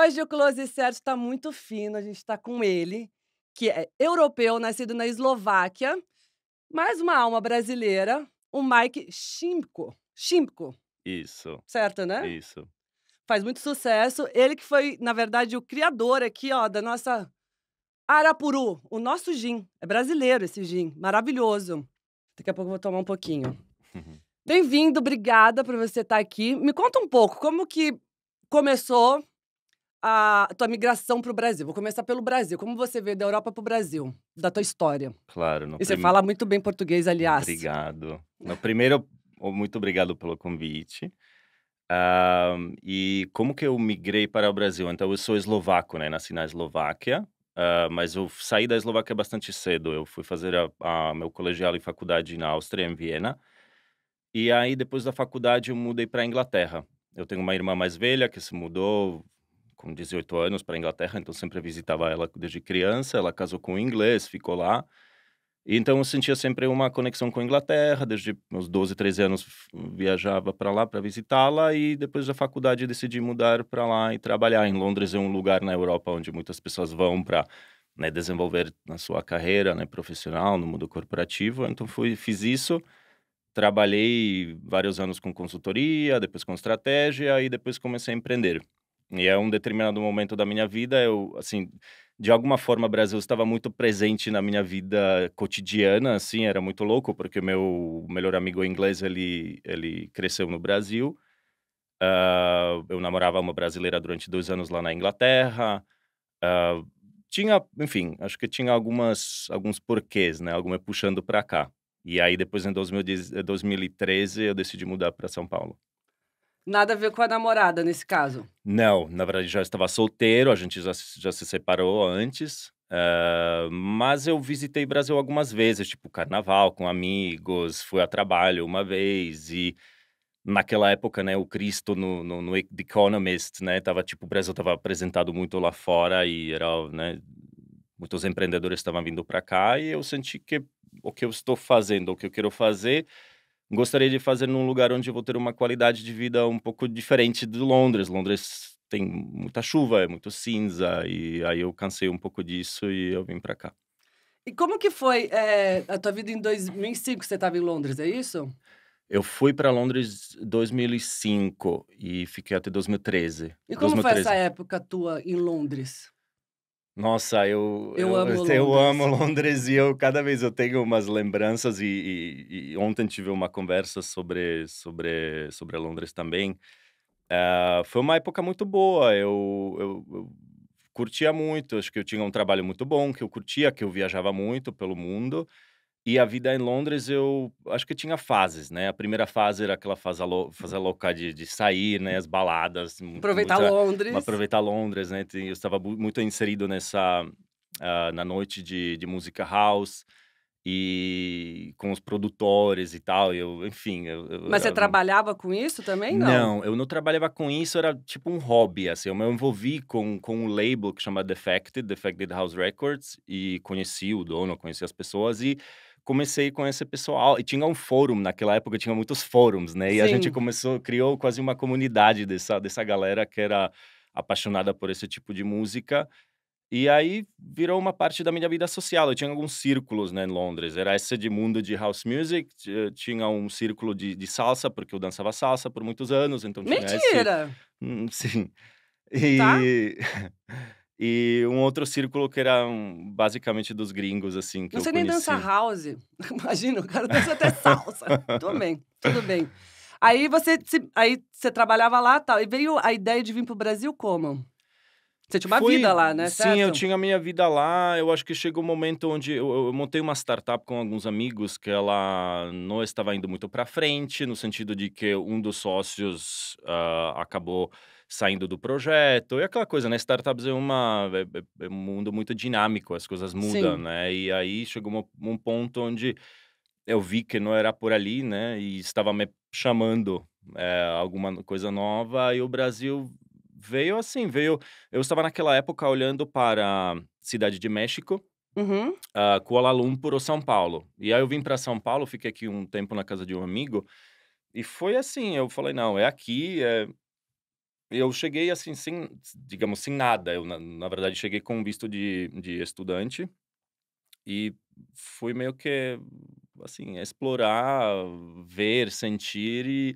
Hoje o Close Certo está muito fino, a gente está com ele, que é europeu, nascido na Eslováquia, mas uma alma brasileira, o Mike Szymko. Szymko, Isso, certo, né? isso. Faz muito sucesso. Ele que foi, na verdade, o criador aqui, ó, da nossa Arapuru, o nosso gin. É brasileiro esse gin, maravilhoso. Daqui a pouco eu vou tomar um pouquinho. Bem-vindo, obrigada por você estar aqui. Me conta um pouco, como que começou a tua migração para o Brasil? Vou começar pelo Brasil. Como você veio da Europa para o Brasil? Da tua história. Claro, no E você prim fala muito bem português, aliás. obrigado. No primeiro, muito obrigado pelo convite. E como que eu migrei para o Brasil? Então eu sou eslovaco, né, nasci na Eslováquia, mas eu saí da Eslováquia bastante cedo. Eu fui fazer a meu colegial e faculdade na Áustria, em Viena, e aí depois da faculdade eu mudei pra Inglaterra. Eu tenho uma irmã mais velha que se mudou com 18 anos para Inglaterra, então sempre visitava ela desde criança. Ela casou com um inglês, ficou lá. E então eu sentia sempre uma conexão com a Inglaterra, desde meus 12, 13 anos viajava para lá para visitá-la e depois da faculdade decidi mudar para lá e trabalhar. Em Londres é um lugar na Europa onde muitas pessoas vão para, né, desenvolver na sua carreira, né, profissional, no mundo corporativo. Então fiz isso, trabalhei vários anos com consultoria, depois com estratégia e depois comecei a empreender. E a um determinado momento da minha vida, eu, assim, de alguma forma, o Brasil estava muito presente na minha vida cotidiana, assim, era muito louco, porque o meu melhor amigo inglês, ele cresceu no Brasil. Eu namorava uma brasileira durante 2 anos lá na Inglaterra. ah, Tinha, enfim, acho que tinha alguns porquês, né, algo me puxando para cá. E aí depois em 2013 eu decidi mudar para São Paulo. Nada a ver com a namorada, nesse caso? Não, na verdade já estava solteiro, a gente já se separou antes, mas eu visitei Brasil algumas vezes, tipo carnaval com amigos, fui a trabalho uma vez e naquela época, né, o Cristo no The Economist, né, tava tipo, o Brasil estava apresentado muito lá fora e era, né, muitos empreendedores estavam vindo para cá e eu senti que o que eu estou fazendo, o que eu quero fazer, gostaria de fazer num lugar onde eu vou ter uma qualidade de vida um pouco diferente de Londres. Londres tem muita chuva, é muito cinza, e aí eu cansei um pouco disso e eu vim pra cá. E como que foi, a tua vida em 2005? Você estava em Londres, é isso? Eu fui pra Londres 2005 e fiquei até 2013. E como foi essa 2013. época tua em Londres? Nossa, eu Eu eu amo eu amo Londres. Londres e eu cada vez eu tenho umas lembranças e ontem tive uma conversa sobre Londres também. Foi uma época muito boa, eu curtia muito, acho que eu tinha um trabalho muito bom, que eu curtia, que eu viajava muito pelo mundo, e a vida em Londres eu acho que tinha fases, né, a primeira fase era aquela fase louca de sair, né, as baladas, Aproveitar muita Londres. aproveitar Londres, né, eu estava muito inserido nessa, na noite de música house, e com os produtores e tal, enfim, eu Mas você era. trabalhava com isso também, não? Não, eu não trabalhava com isso, era tipo um hobby, assim, eu me envolvi com um label que chama Defected House Records, e conheci o dono, conheci as pessoas e comecei com esse pessoal, e tinha um fórum, naquela época tinha muitos fóruns, né, e a gente Sim. criou quase uma comunidade dessa galera que era apaixonada por esse tipo de música, e aí virou uma parte da minha vida social. Eu tinha alguns círculos, né, em Londres. Era esse de mundo de house music, tinha um círculo de salsa, porque eu dançava salsa por muitos anos, então tinha esse. Mentira! Sim. Tá? E e um outro círculo que era basicamente dos gringos, assim, que Não eu sei nem dançar conheci. house. Imagina, o cara dança até salsa. Tudo bem, tudo bem. Aí você trabalhava lá, tal, e veio a ideia de vir para o Brasil como? Você tinha uma vida Foi lá, né, sim, eu certo? tinha a minha vida lá, eu acho que chegou um momento onde eu montei uma startup com alguns amigos que ela não estava indo muito para frente, no sentido de que um dos sócios, acabou saindo do projeto, e aquela coisa, né, startups é um mundo muito dinâmico, as coisas mudam, Sim. né, e aí chegou um ponto onde eu vi que não era por ali, né, e estava me chamando, alguma coisa nova, e o Brasil veio assim, eu estava naquela época olhando para Cidade de México, Uhum. Kuala Lumpur ou São Paulo. E aí eu vim para São Paulo, fiquei aqui um tempo na casa de um amigo, e foi assim, eu falei: "Não, é aqui, Eu cheguei, assim, sem digamos, sem nada. Eu, na verdade, cheguei com visto de estudante e fui meio que, assim, explorar, ver, sentir e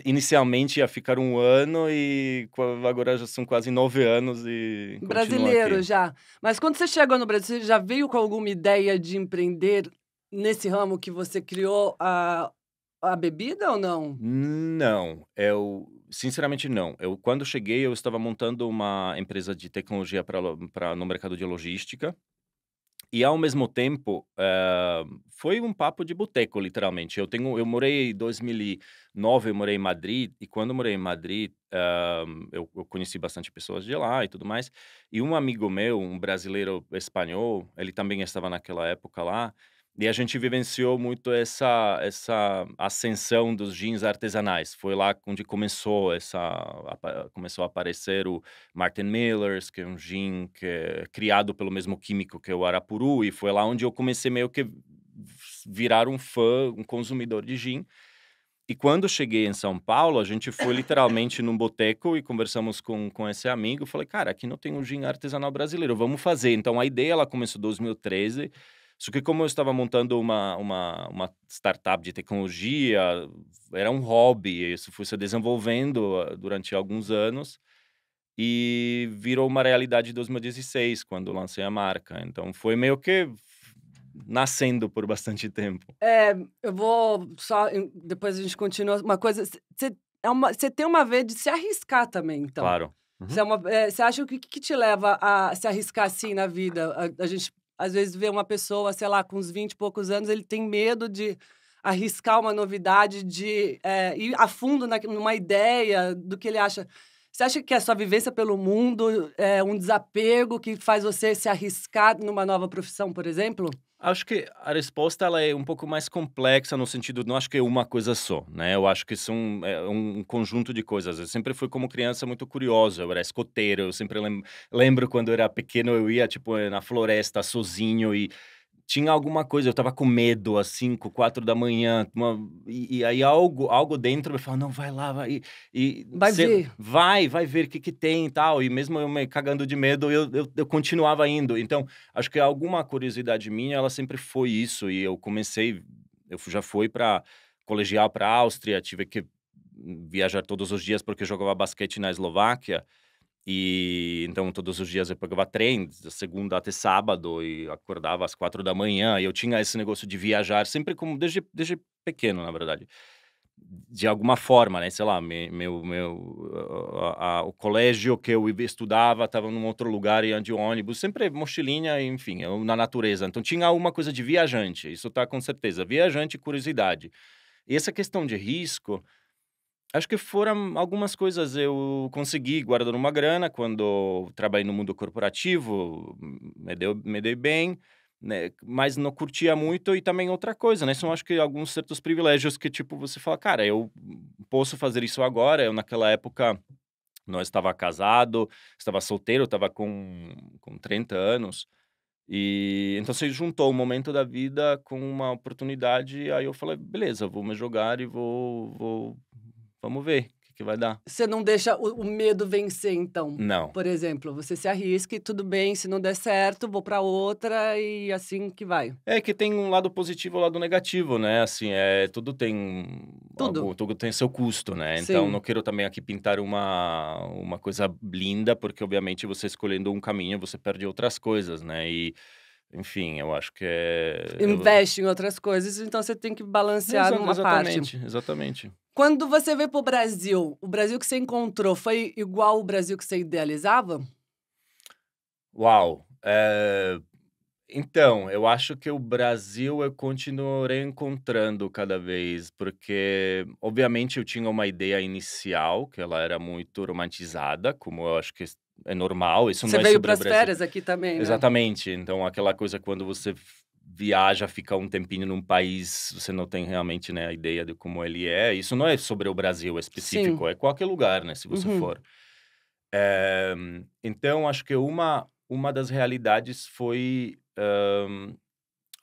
inicialmente ia ficar 1 ano e agora já são quase 9 anos e continuo Brasileiro aqui. já. Mas quando você chegou no Brasil, você já veio com alguma ideia de empreender nesse ramo que você criou a bebida ou não? Não, eu sinceramente não. Eu quando cheguei, eu estava montando uma empresa de tecnologia para no mercado de logística. E ao mesmo tempo, foi um papo de boteco, literalmente. Eu morei em 2009, eu morei em Madrid, e quando eu morei em Madrid, eu conheci bastante pessoas de lá e tudo mais. E um amigo meu, um brasileiro espanhol, ele também estava naquela época lá, e a gente vivenciou muito essa ascensão dos jeans artesanais. Foi lá onde começou a aparecer o Martin Millers, que é um gin que é criado pelo mesmo químico que o Arapuru, e foi lá onde eu comecei meio que virar um fã, um consumidor de gin. E quando cheguei em São Paulo, a gente foi literalmente num boteco e conversamos com esse amigo. Falei, cara, aqui não tem um gin artesanal brasileiro, vamos fazer. Então a ideia ela começou em 2013. Só que como eu estava montando uma startup de tecnologia, era um hobby, isso foi se desenvolvendo durante alguns anos. E virou uma realidade em 2016, quando lancei a marca. Então foi meio que nascendo por bastante tempo. É, eu vou só depois a gente continua. Uma coisa, você tem uma veia de se arriscar também, então. Claro. Você Uhum. é você acha que te leva a se arriscar assim na vida? A gente às vezes vê uma pessoa, sei lá, com uns 20 e poucos anos, ele tem medo de arriscar uma novidade, de, ir a fundo numa ideia do que ele acha. Você acha que a sua vivência pelo mundo é um desapego que faz você se arriscar numa nova profissão, por exemplo? Acho que a resposta ela é um pouco mais complexa no sentido, não acho que é uma coisa só, né? Eu acho que são um conjunto de coisas. Eu sempre fui como criança muito curioso, eu era escoteiro, eu sempre lembro quando eu era pequeno, eu ia tipo na floresta sozinho e tinha alguma coisa, eu estava com medo, às 5, 4 da manhã, e aí algo dentro me falava: "Não, vai lá, vai", e Vai ver. vai ver o que que tem e tal, e mesmo eu me cagando de medo, eu continuava indo. Então, acho que alguma curiosidade minha, ela sempre foi isso, e eu já fui para colegial para Áustria, tive que viajar todos os dias, porque eu jogava basquete na Eslováquia, e então todos os dias eu pegava trem, de segunda até sábado e acordava às 4 da manhã e eu tinha esse negócio de viajar sempre como desde pequeno, na verdade. De alguma forma, né, sei lá, o colégio que eu estudava estava num outro lugar, ia de ônibus, sempre mochilinha, enfim, eu na natureza. Então tinha alguma coisa de viajante, isso tá com certeza, viajante e curiosidade. E essa questão de risco, acho que foram algumas coisas. Eu consegui guardar uma grana quando trabalhei no mundo corporativo, me dei bem, né, mas não curtia muito e também outra coisa, né, são acho que alguns certos privilégios que, tipo, você fala: "Cara, eu posso fazer isso agora", eu naquela época não estava casado, estava solteiro, estava com 30 anos, e então se juntou o momento da vida com uma oportunidade, aí eu falei: "Beleza, vou me jogar e vou vamos ver o que que vai dar". Você não deixa o medo vencer, então? Não. Por exemplo, você se arrisca e tudo bem, se não der certo, vou para outra e assim que vai. É que tem um lado positivo e um lado negativo, né, assim, Tudo. tudo tem seu custo, né, então não Sim. quero também aqui pintar uma coisa linda, porque obviamente você escolhendo um caminho, você perde outras coisas, né, e, enfim, eu acho que Investe em outras coisas, então você tem que balancear numa parte. exatamente, exatamente. Quando você veio para o Brasil que você encontrou foi igual o Brasil que você idealizava? Uau! Então, eu acho que o Brasil eu continuo reencontrando cada vez, porque obviamente eu tinha uma ideia inicial, que ela era muito romantizada, como eu acho que é normal, isso Você não é veio para sobre o as Brasil. férias aqui também, né? Exatamente, então aquela coisa quando você viaja, fica um tempinho num país, você não tem realmente, né, a ideia de como ele é. Isso não é sobre o Brasil Sim. específico, é qualquer lugar, né, se você Uhum. for. Eh, então acho que uma das realidades foi,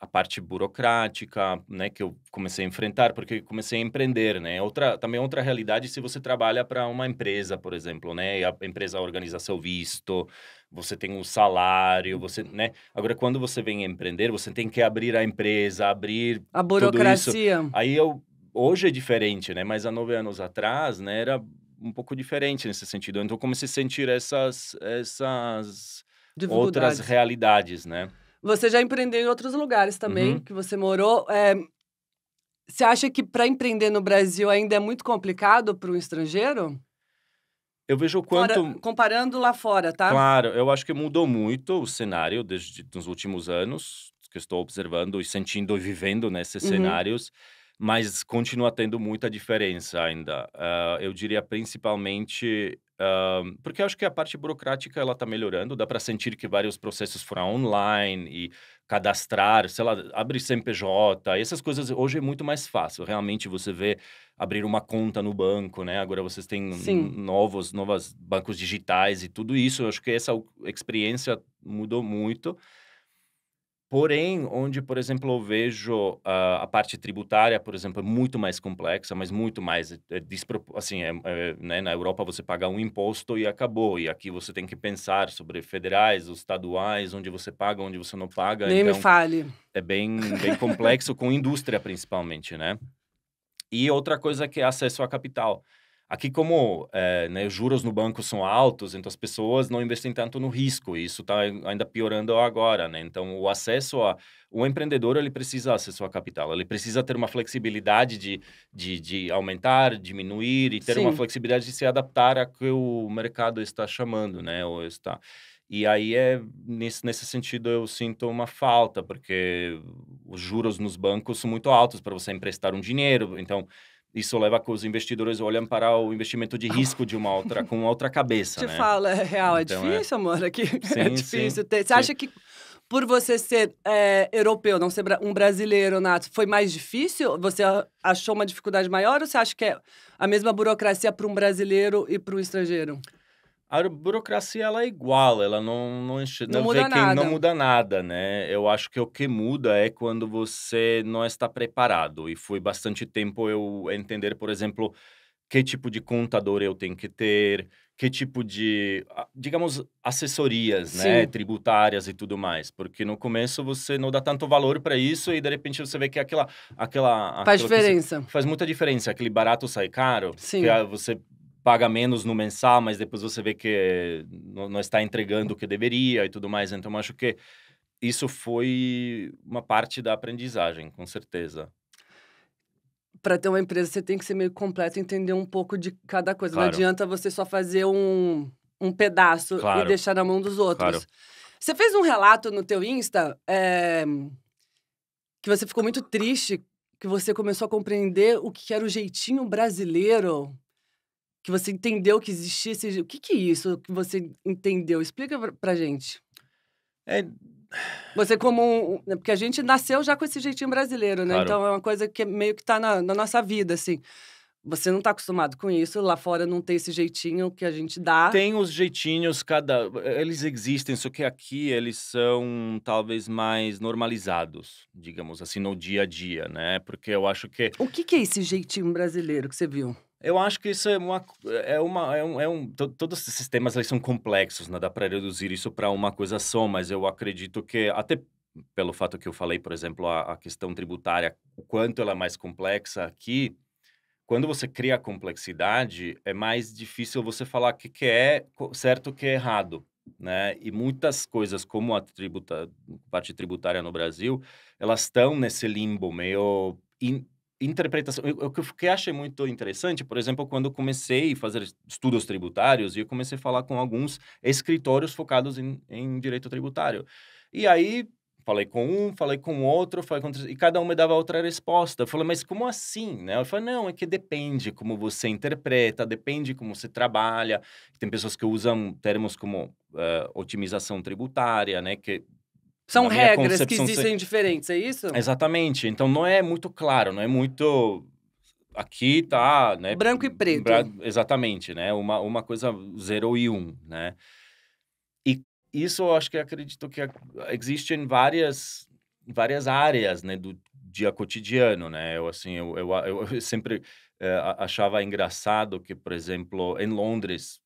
a parte burocrática, né, que eu comecei a enfrentar, porque comecei a empreender, né? Também outra realidade se você trabalha para uma empresa, por exemplo, né? E a empresa organiza seu visto, você tem um salário, você, né? Agora, quando você vem empreender, você tem que abrir a empresa, abrir A tudo isso. burocracia. Aí hoje é diferente, né? Mas há 9 anos atrás, né, era um pouco diferente nesse sentido. Então, eu comecei a sentir essas outras Dificuldades. realidades, né? Você já empreendeu em outros lugares também, Uhum. que você morou. Você acha que para empreender no Brasil ainda é muito complicado para um estrangeiro? Eu vejo o Fora, quanto comparando lá fora, tá? claro, eu acho que mudou muito o cenário desde nos últimos anos, que eu estou observando e sentindo e vivendo nesses Uhum. cenários, mas continua tendo muita diferença ainda. Eu diria principalmente, porque eu acho que a parte burocrática ela está melhorando, dá para sentir que vários processos foram online e cadastrar, sei lá, abrir CNPJ, essas coisas hoje é muito mais fácil. Realmente você vê abrir uma conta no banco, né? Agora vocês têm Sim. novos bancos digitais e tudo isso. Eu acho que essa experiência mudou muito. Porém, onde, por exemplo, eu vejo a parte tributária, por exemplo, é muito mais complexa, mas muito mais, assim, né, na Europa você paga um imposto e acabou, e aqui você tem que pensar sobre federais, os estaduais, onde você paga, onde você não paga, Nem me então fale. é bem complexo com indústria principalmente, né? E outra coisa que é acesso a capital. Aqui como, né, os juros no banco são altos, então as pessoas não investem tanto no risco, e isso está ainda piorando agora, né. Então o empreendedor, ele precisa acesso a capital, ele precisa ter uma flexibilidade de aumentar, diminuir e ter uma Sim. flexibilidade de se adaptar a que o mercado está chamando, né, ou está e aí nesse sentido eu sinto uma falta, porque os juros nos bancos são muito altos para você emprestar um dinheiro, então isso leva a que os investidores olham para o investimento de risco com uma outra cabeça, Te né. falo, é real, é Então difícil, amor, aqui é sim, sim, difícil ter. Você sim. acha que por você ser, europeu, não ser um brasileiro nato, foi mais difícil? Você achou uma dificuldade maior ou você acha que é a mesma burocracia para um brasileiro e para um estrangeiro? A burocracia ela é igual, ela Não não vê muda quem não nada. muda nada, né. Eu acho que o que muda é quando você não está preparado, e foi bastante tempo eu entender, por exemplo, que tipo de contador eu tenho que ter, que tipo de, digamos, assessorias, né, Sim, tributárias e tudo mais, porque no começo você não dá tanto valor para isso e de repente você vê que faz aquilo que você diferença. faz muita diferença, aquele barato sai caro, que Sim. você paga menos no mensal, mas depois você vê que não está entregando o que deveria e tudo mais, então eu acho que isso foi uma parte da aprendizagem, com certeza. Para ter uma empresa, você tem que ser meio completo e entender um pouco de cada coisa. Não Claro, adianta você só fazer um pedaço e claro, deixar na mão dos outros. claro. Você fez um relato no teu Insta, que você ficou muito triste, que você começou a compreender o que era o jeitinho brasileiro, que você entendeu que existia esse o que que é isso que você entendeu? Explica pra gente. É, Você como porque a gente nasceu já com esse jeitinho brasileiro, né, claro. então é uma coisa que meio que tá na nossa vida, assim. Você não tá acostumado com isso, lá fora não tem esse jeitinho que a gente dá. Tem os jeitinhos, eles existem, só que aqui eles são talvez mais normalizados, digamos assim, no dia a dia, né, porque O que que é esse jeitinho brasileiro que você viu? eu acho que isso todos esses sistemas eles são complexos, não dá para reduzir isso para uma coisa só, mas eu acredito que até pelo fato que eu falei, por exemplo, a questão tributária, o quanto ela é mais complexa aqui. Quando você cria a complexidade, é mais difícil você falar o que que é certo, o que é errado, né. E muitas coisas como a parte tributária no Brasil, elas estão nesse limbo meio interpretação o que eu achei muito interessante, por exemplo, quando eu comecei a fazer estudos tributários e eu comecei a falar com alguns escritórios focados em direito tributário. E aí falei com um, falei com outro, falei com outro, e cada um me dava outra resposta. Eu falei: "Mas como assim?", né. Eu falei: "Não, é que depende como você interpreta, depende como você trabalha". Tem pessoas que usam termos como, otimização tributária, né, que São na minha regras que concepção existem diferentes, é isso? exatamente. Então não é muito claro, não é muito aqui tá, né, Branco e preto. exatamente, né, uma coisa zero e um, né. E isso eu acho que acredito que existem várias. várias áreas, né, do dia cotidiano, né? Eu, assim, eu sempre achava engraçado que, por exemplo, em Londres,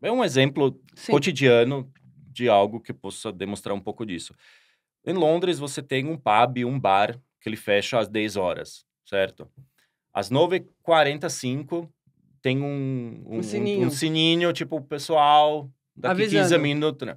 é um exemplo Sim. cotidiano de algo que possa demonstrar um pouco disso. Em Londres, você tem um pub, um bar, que ele fecha às 10 horas, certo? Às 9h45 tem Um um sininho. sininho, tipo, o pessoal, daqui 15 Avisando. minutos, né?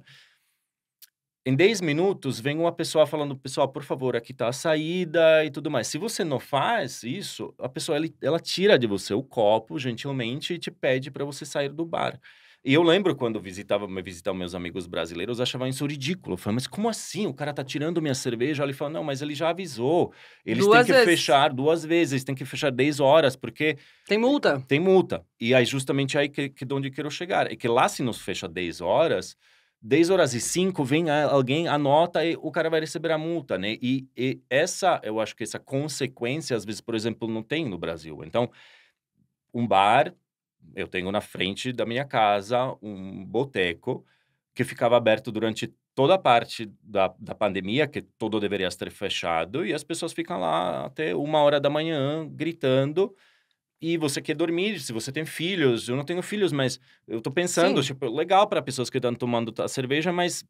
Em 10 minutos, vem uma pessoa falando: "Pessoal, por favor, aqui tá a saída", e tudo mais. Se você não faz isso, a pessoa ela tira de você o copo, gentilmente, e te pede para você sair do bar. E eu lembro quando me visitavam meus amigos brasileiros, achavam isso ridículo. Eu falei: "Mas como assim? O cara tá tirando minha cerveja?" Ele falou: "Não, mas ele já avisou. Eles têm 2 que vezes. fechar 2 vezes, têm que fechar 10 horas, porque Tem multa. tem multa". E aí, justamente aí que de onde quero chegar, é que lá se nos fecha 10 horas, 10h05 vem alguém, anota e o cara vai receber a multa, né. E essa eu acho que essa consequência, às vezes, por exemplo, não tem no Brasil. Então, um bar, eu tenho na frente da minha casa um boteco que ficava aberto durante toda a parte da pandemia, que tudo deveria estar fechado, e as pessoas ficam lá até 1h gritando, e você quer dormir, se você tem filhos, eu não tenho filhos, mas eu tô pensando, Sim. tipo, legal para pessoas que estão tomando a cerveja, mas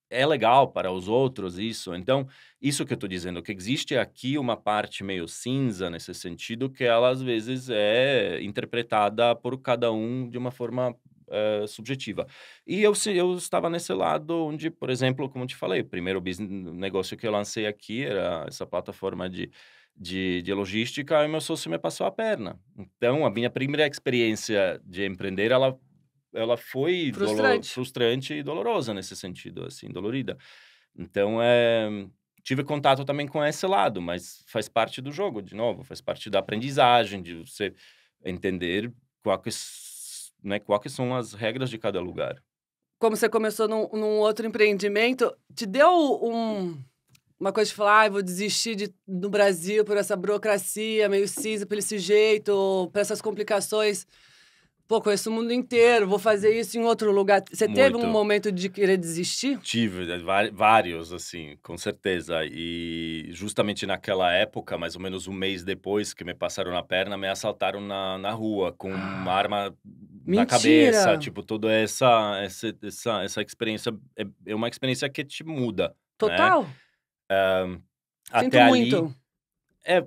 é legal para os outros isso. Então, isso que eu tô dizendo, que existe aqui uma parte meio cinza nesse sentido, que ela às vezes é interpretada por cada um de uma forma, subjetiva. E eu estava nesse lado onde, por exemplo, como eu te falei, o primeiro negócio que eu lancei aqui era essa plataforma de logística, e meu sócio me passou a perna. Então, a minha primeira experiência de empreender, ela foi Frustrante. frustrante e dolorosa nesse sentido, assim, dolorida. Então, tive contato também com esse lado, mas faz parte do jogo, de novo, faz parte da aprendizagem, de você entender quais são as regras de cada lugar. Como você começou num outro empreendimento, te deu uma coisa de falar: "Ai, vou desistir do Brasil por essa burocracia meio cinza, por esse jeito, por essas complicações. Pô, conheço o mundo inteiro, vou fazer isso em outro lugar". Você teve um Muito. momento de querer desistir? Tive, vários, assim, com certeza. E justamente naquela época, mais ou menos um mês depois que me passaram na perna, me assaltaram na rua com uma arma na cabeça, Mentira! tipo, toda essa experiência é uma experiência que te muda, né. Total? Até Sinto ali muito. é,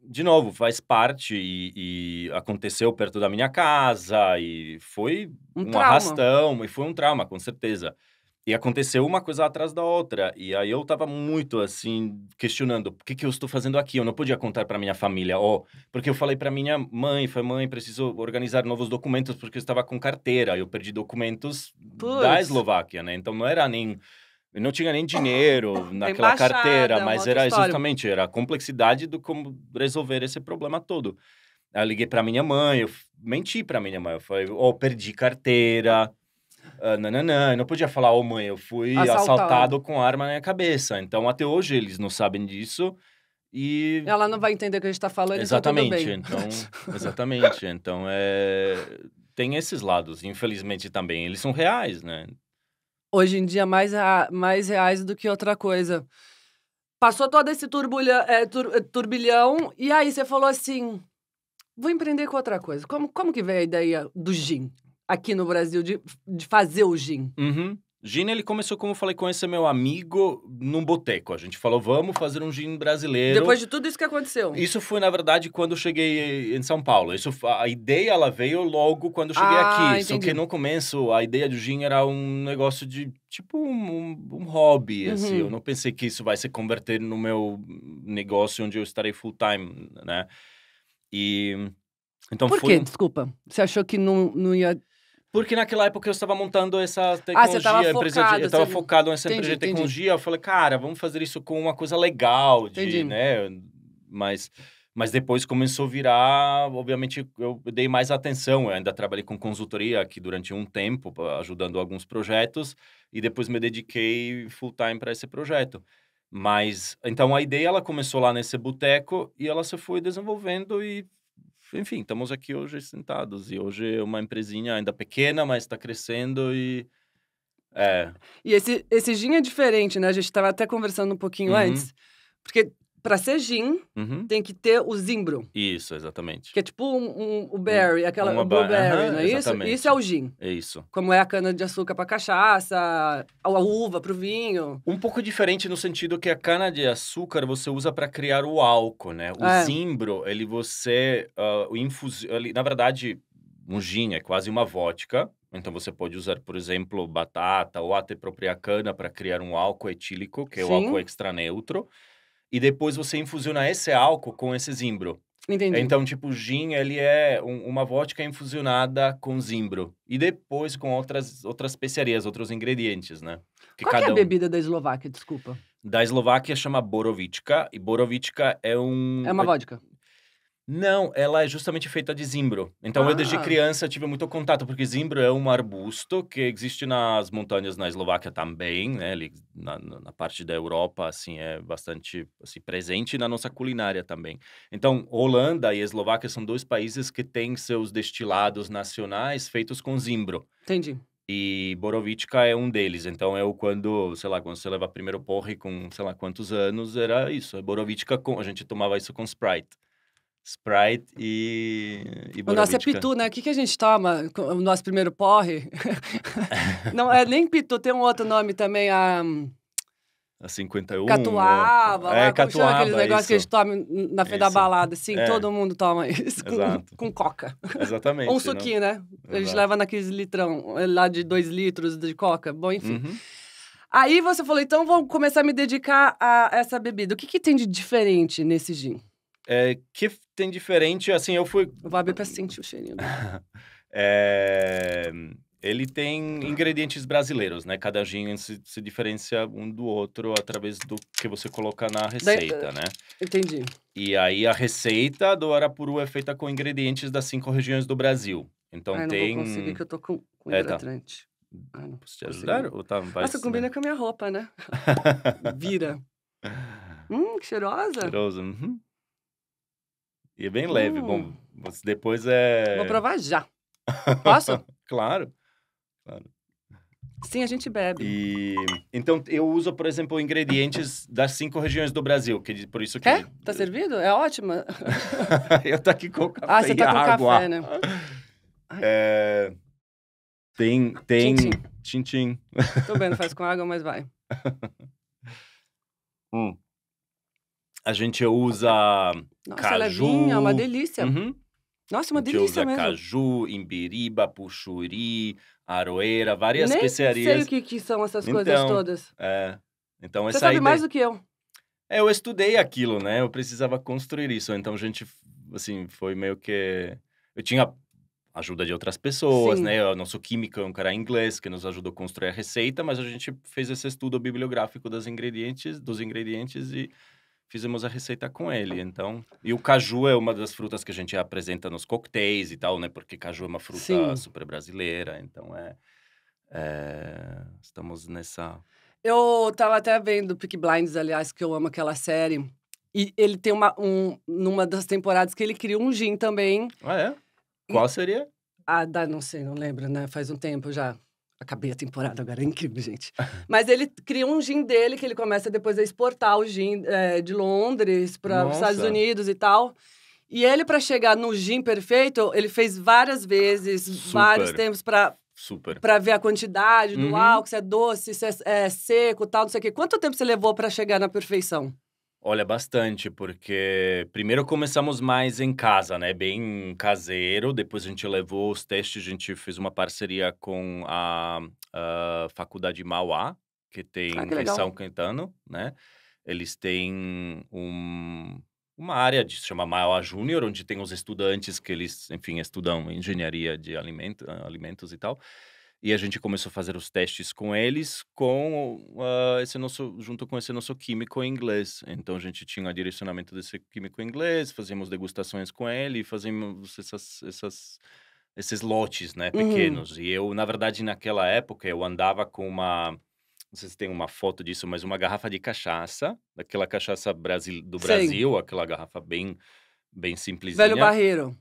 de novo, faz parte e aconteceu perto da minha casa e foi Um um trauma. arrastão e foi um trauma, com certeza. E aconteceu uma coisa atrás da outra, e aí eu estava muito, assim, questionando: "Por que que eu estou fazendo aqui?". Eu não podia contar para minha família, porque eu falei para minha mãe, foi: "Mãe, preciso organizar novos documentos, porque eu estava com carteira". Eu perdi documentos da Puts, Eslováquia, né, então não era nem eu não tinha nem dinheiro a naquela carteira, embaixada é uma mas outra era história. justamente, era a complexidade do como resolver esse problema todo. Aí eu liguei para minha mãe, eu menti para minha mãe, eu falei: perdi carteira, nã-nã-nã", eu não podia falar: "Ô mãe, eu fui Assaltado. assaltado com arma na minha cabeça", então até hoje eles não sabem disso, e Ela não vai entender o que a gente tá falando, então tudo exatamente, bem. então exatamente, então, tem esses lados, infelizmente também, eles são reais, né. Hoje em dia, mais reais do que outra coisa. Passou todo esse turbilhão, e aí você falou assim: "Vou empreender com outra coisa". Como que veio a ideia do gin, aqui no Brasil, de fazer o gin? Uhum. Gin, ele começou, como eu falei, com esse meu amigo num boteco. A gente falou: "Vamos fazer um gin brasileiro". Depois de tudo isso que aconteceu? Isso foi, na verdade, quando eu cheguei em São Paulo. A ideia, ela veio logo quando eu cheguei Ah, aqui, só que entendi. no começo a ideia do gin era um negócio de tipo um hobby, assim, eu Uhum. não pensei que isso vai se converter no meu negócio onde eu estarei full time, né. E então Por foi quê? um Desculpa. Você achou que não ia. porque naquela época eu estava montando essa Ah, você estava tecnologia, eu focado, você estava não. focado nessa Entendi, empresa de entendi, tecnologia, eu falei: "Cara, vamos fazer isso com uma coisa legal de, entendi. né", mas mas depois começou a virar, obviamente eu dei mais atenção, eu ainda trabalhei com consultoria aqui durante um tempo, ajudando alguns projetos, e depois me dediquei full time para esse projeto. Mas então a ideia, ela começou lá nesse boteco e ela se foi desenvolvendo e enfim, estamos aqui hoje sentados, e hoje é uma empresinha ainda pequena, mas está crescendo e, É. E esse gin é diferente, né? A gente tava até conversando um pouquinho antes. Porque pra ser gin, tem que ter o zimbro. Isso, exatamente. Que é tipo o berry, o blueberry, não é isso? Exatamente. Isso é o gin. É isso. Como é a cana-de-açúcar pra cachaça, a uva pro vinho. Um pouco diferente no sentido que a cana-de-açúcar você usa para criar o álcool, né? O zimbro, na verdade, um gin é quase uma vodka. Então você pode usar, por exemplo, batata ou até própria cana para criar um álcool etílico, que é o álcool extra neutro. E depois você infusiona esse álcool com esse zimbro. Entendi. Então, tipo, o gin, ele é uma vodka infusionada com zimbro. E depois com outras especiarias, outros ingredientes, né? Qual que é a bebida da Eslováquia, desculpa? Da Eslováquia chama Borovička. E Borovička é É uma vodka? Não, ela é justamente feita de zimbro. Então, eu desde criança tive muito contato, porque zimbro é um arbusto que existe nas montanhas na Eslováquia também, né? Ali na parte da Europa, assim, é bastante assim, presente na nossa culinária também. Então, Holanda e Eslováquia são dois países que têm seus destilados nacionais feitos com zimbro. Entendi. E Borovička é um deles. Então, quando você leva primeiro porre com, sei lá, quantos anos, era isso. Borovička, a gente tomava isso com Sprite. Sprite e O nosso é pitu, né? O que a gente toma? O nosso primeiro porre? Não é nem pitu, tem um outro nome também, a 51. Catuaba, como chama aqueles negócios que a gente toma na frente da balada, assim, todo mundo toma isso com coca. Exatamente. Ou um suquinho, né? A gente leva naqueles litrão, lá de 2 litros de coca. Bom, enfim. Aí você falou, então vamos começar a me dedicar a essa bebida. O que tem de diferente nesse gin? Que tem diferente, assim, eu fui... Eu vou abrir pra sentir o cheirinho. Ele tem ingredientes brasileiros, né? Cada gin se diferencia um do outro através do que você coloca na receita, né? Entendi. E aí, a receita do Arapuru é feita com ingredientes das 5 regiões do Brasil. Então, não tem... vou conseguir, que eu tô com hidratante. Posso te ajudar? Ou Nossa, combina com a minha roupa, né? Vira. Que cheirosa. Cheiroso, E é bem leve. Bom, depois Vou provar já. Posso? Claro. Sim, a gente bebe. Então, eu uso, por exemplo, ingredientes das 5 regiões do Brasil. Por isso que... Quer? Tá servido? É ótima. Eu tô aqui com café você tá com água. Café, né? Tem... Tchim-tchim. Tchim-tchim. Tô vendo, faz com água, mas vai. A gente usa Nossa, caju. levinha, é uma delícia. Nossa, uma delícia mesmo. A gente usa caju, imbiriba, puxuri, aroeira, várias especiarias. Nem sei o que são essas coisas todas. Então, você sabe mais do que eu. Eu estudei aquilo, né? Eu precisava construir isso. Então, a gente, assim, foi meio que... Eu tinha ajuda de outras pessoas, né? O nosso químico é um cara inglês que nos ajudou a construir a receita, mas a gente fez esse estudo bibliográfico dos ingredientes e fizemos a receita com ele, então... E o caju é uma das frutas que a gente apresenta nos coquetéis e tal, né? Porque caju é uma fruta super brasileira, então estamos nessa... Eu tava até vendo Peaky Blinders, aliás, que eu amo aquela série. E ele tem numa das temporadas que ele cria um gin também. Ah, é? Qual seria? Não sei, não lembro, né? Faz um tempo já. Acabei a temporada agora, é incrível, gente. Mas ele cria um gin dele, que ele começa depois a exportar o gin de Londres para os Estados Unidos e tal. E ele, para chegar no gin perfeito, ele fez várias vezes, vários tempos para ver a quantidade do álcool, se é doce, se é seco, tal, não sei o quê. Quanto tempo você levou para chegar na perfeição? Olha, bastante, porque primeiro começamos mais em casa, né? Bem caseiro. Depois a gente levou os testes, a gente fez uma parceria com a Faculdade Mauá, que tem em São Caetano, né? Eles têm uma área que se chama Mauá Júnior, onde tem os estudantes que eles, enfim, estudam engenharia de alimentos e tal. E a gente começou a fazer os testes com eles, junto com esse nosso químico inglês. Então, a gente tinha direcionamento desse químico inglês, fazíamos degustações com ele, fazíamos esses lotes, né, pequenos. E eu, na verdade, naquela época, eu andava com não sei se tem uma foto disso, mas uma garrafa de cachaça, daquela cachaça do Brasil, aquela garrafa bem simplesinha. Velho Barreiro.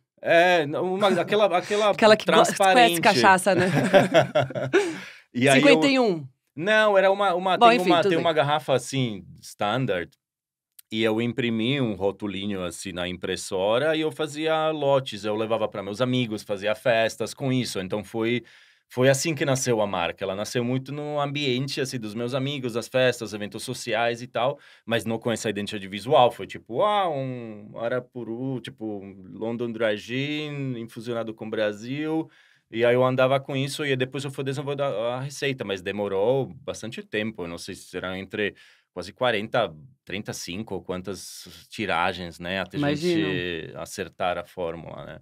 Aquela que transparente. conhece cachaça, né? E aí 51. Não, era Bom, enfim, tudo tem bem. uma garrafa, assim, standard, e eu imprimi um rotulinho, assim, na impressora e eu fazia lotes, eu levava para meus amigos, fazia festas com isso. Então foi assim que nasceu a marca. Ela nasceu muito no ambiente, assim, dos meus amigos, as festas, eventos sociais e tal, mas não com essa identidade visual. Foi tipo, um Arapuru, tipo, um London Dry Gin infusionado com Brasil. E aí eu andava com isso e depois eu fui desenvolvendo a receita, mas demorou bastante tempo. Eu não sei se será entre quase 40, 35 ou quantas tiragens, né, até a Imagino. gente acertar a fórmula, né.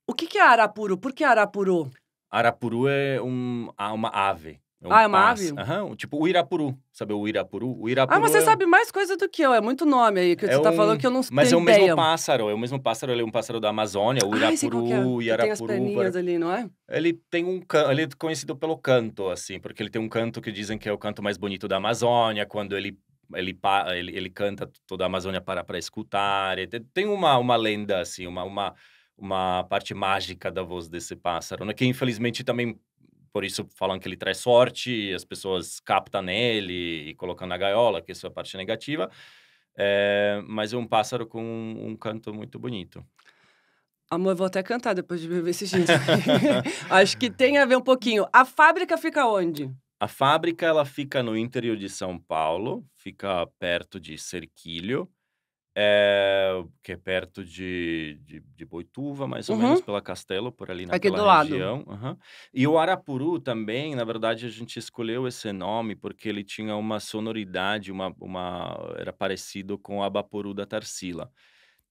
O que que é arapuru? Por que arapuru? Arapuru é uma ave, é um Ah, é uma ave? aham, tipo o Irapuru, sabe o Irapuru? O Ah, mas Irapuru você sabe mais coisa do que eu, é muito nome aí que é você tá falando que eu não mas tenho é o mesmo ideia. pássaro, ele é um pássaro da Amazônia, o Ai, sei qual que é, Irapuru, que tem as Irapuru, perninhas ali, não é? ele é conhecido pelo canto, assim, porque ele tem um canto que dizem que é o canto mais bonito da Amazônia, quando ele canta, toda a Amazônia para escutar, e tem uma lenda, assim, uma parte mágica da voz desse pássaro, né, que infelizmente também, por isso falam que ele traz sorte, e as pessoas captam nele e colocam na gaiola, que isso é a parte negativa, mas é um pássaro com um canto muito bonito. Amor, eu vou até cantar depois de beber esse gin. Acho que tem a ver um pouquinho. A fábrica fica onde? A fábrica, ela fica no interior de São Paulo, fica perto de Serquilho, que é perto de Boituva, mais ou menos, Uhum, pela Castelo, por ali aqui naquela do lado. região. Aham. E o Arapuru também, na verdade, a gente escolheu esse nome porque ele tinha uma sonoridade, era parecido com o Abaporu da Tarsila.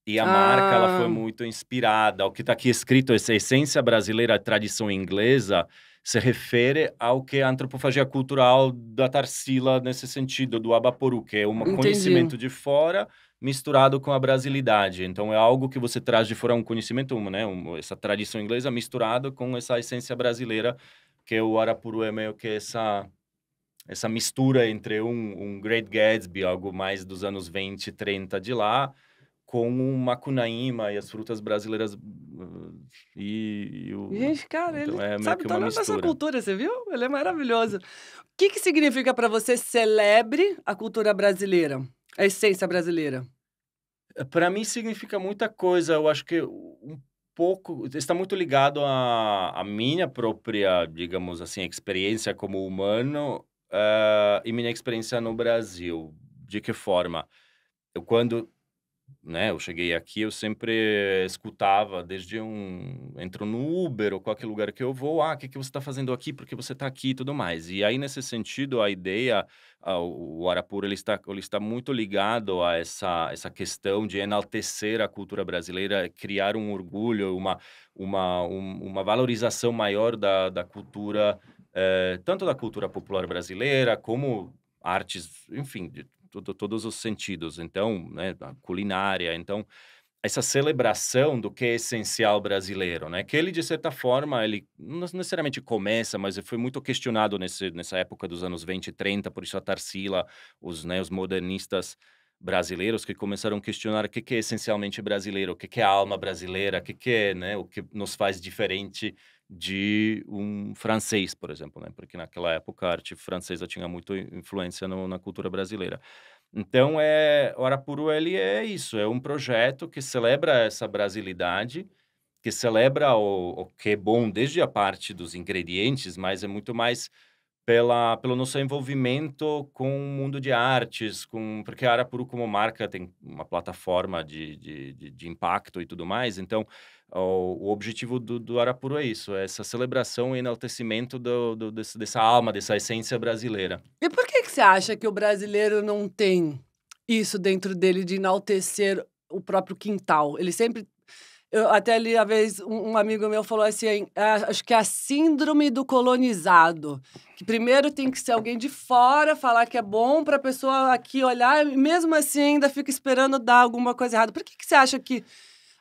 E a marca, ela foi Ah, muito inspirada, o que está aqui escrito, essa essência brasileira, a tradição inglesa, se refere ao que é a antropofagia cultural da Tarsila, nesse sentido, do Abaporu, que é um entendi. conhecimento de fora misturado com a brasilidade. Então é algo que você traz de fora, um conhecimento, né, essa tradição inglesa misturado com essa essência brasileira, que o Arapuru é meio que essa mistura entre um Great Gatsby, algo mais dos anos 20, 30 de lá, com o macunaíma e as frutas brasileiras, e o Gente, cara, então ele é meio sabe que uma toda a nossa mistura. cultura, você viu? Ele é maravilhoso. O que significa pra você celebre a cultura brasileira, a essência brasileira? Para mim significa muita coisa, eu acho que um pouco está muito ligado à minha própria, digamos assim, experiência como humano, e minha experiência no Brasil. De que forma? Eu quando Né, eu cheguei aqui, eu sempre escutava desde entro no Uber ou qualquer lugar que eu vou: "Ah, o que que você está fazendo aqui? Por que você está aqui?", e tudo mais. E aí, nesse sentido, a ideia, o Arapuru, ele está muito ligado a essa questão de enaltecer a cultura brasileira, criar um orgulho, uma valorização maior da cultura, tanto da cultura popular brasileira, como artes, enfim, de todos os sentidos. Então, né, a culinária, então, essa celebração do que é essencial brasileiro, né, que ele de certa forma, ele não necessariamente começa, mas ele foi muito questionado nessa época dos anos 20 e 30, por isso a Tarsila, os modernistas brasileiros que começaram a questionar o que que é essencialmente brasileiro, o que que é a alma brasileira, o que que é, né, o que nos faz diferente de um francês, por exemplo, né, porque naquela época a arte francesa tinha muito influência na cultura brasileira. Então, o Arapuru, ele é isso, é um projeto que celebra essa brasilidade, que celebra o que é bom desde a parte dos ingredientes, mas é muito mais pelo nosso envolvimento com o mundo de artes, porque a Arapuru como marca tem uma plataforma de impacto e tudo mais, então o objetivo do Arapuru é isso, é essa celebração e enaltecimento dessa alma, dessa essência brasileira. E por que você acha que o brasileiro não tem isso dentro dele de enaltecer o próprio quintal? Ele sempre eu até li uma vez um amigo meu falou assim: acho que é a síndrome do colonizado, que primeiro tem que ser alguém de fora falar que é bom para a pessoa aqui olhar e mesmo assim ainda fica esperando dar alguma coisa errada. Por que você acha que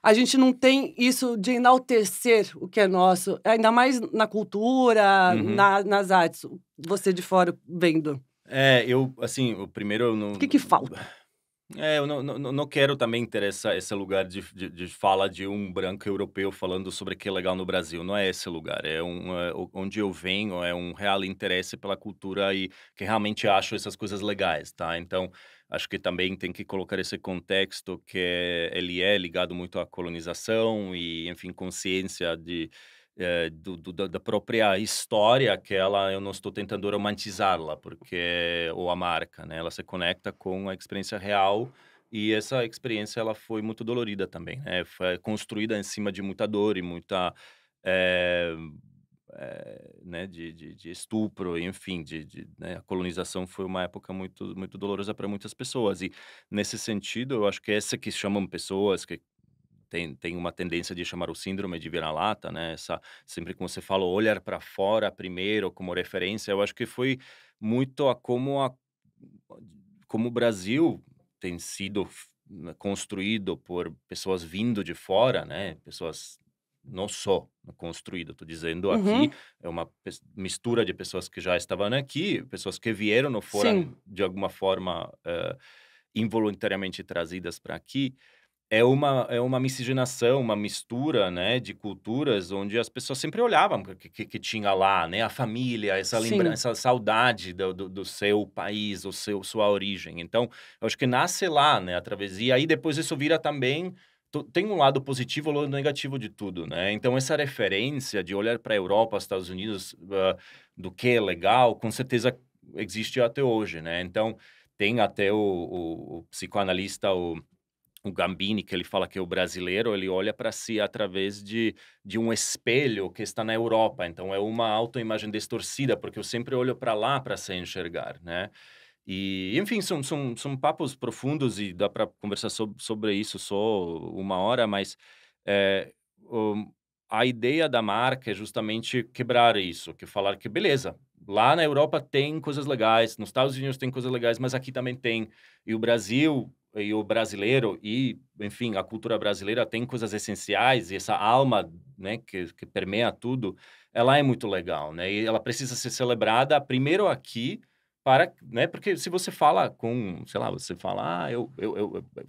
a gente não tem isso de enaltecer o que é nosso, ainda mais na cultura, Uhum. nas artes, você de fora vendo? Eu, assim, o primeiro eu O não que que falta? Eu não quero também ter esse lugar de fala de um branco europeu falando sobre o que é legal no Brasil, não é esse lugar, onde eu venho é um real interesse pela cultura e que realmente acho essas coisas legais, tá. Então, acho que também tem que colocar esse contexto que ele é ligado muito à colonização e, enfim, consciência da própria história que eu não estou tentando romantizá-la, porque ou a marca, né, ela se conecta com a experiência real, e essa experiência ela foi muito dolorida também, né, foi construída em cima de muita dor e muita, eh né, de estupro, enfim, né, a colonização foi uma época muito dolorosa para muitas pessoas, e nesse sentido eu acho que essa que chamam pessoas que tem uma tendência de chamar o síndrome de vira-lata, né, essa sempre que você fala olhar para fora primeiro como referência, eu acho que foi muito a como o Brasil tem sido construído por pessoas vindo de fora, né, pessoas não só construído, estou dizendo aqui, Uhum, é uma mistura de pessoas que já estavam aqui, pessoas que vieram ou sim, foram de alguma forma, involuntariamente trazidas para aqui, é uma miscigenação, uma mistura, né, de culturas onde as pessoas sempre olhavam para o que tinha lá, né, a família, essa sim. lembrança, essa saudade do seu país, sua origem. Então, eu acho que nasce lá, né, a travessia, aí depois isso vira também tem um lado positivo e um lado negativo de tudo, né. Então essa referência de olhar para a Europa, Estados Unidos, do que é legal, com certeza existe até hoje, né. Então, tem até o psicoanalista, o Gambini, que ele fala que o brasileiro, ele olha para si através de um espelho que está na Europa, então é uma autoimagem distorcida, porque eu sempre olho para lá para se enxergar, né. E, enfim, são papos profundos e dá para conversar sobre isso só uma hora, mas, eh, o a ideia da marca é justamente quebrar isso, que falar que beleza, lá na Europa tem coisas legais, nos Estados Unidos tem coisas legais, mas aqui também tem. E o Brasil, e o brasileiro e, enfim, a cultura brasileira tem coisas essenciais e essa alma, né, que permeia tudo, ela é muito legal, né, e ela precisa ser celebrada primeiro aqui para, né, porque se você fala com, sei lá, você fala: "Ah, eu"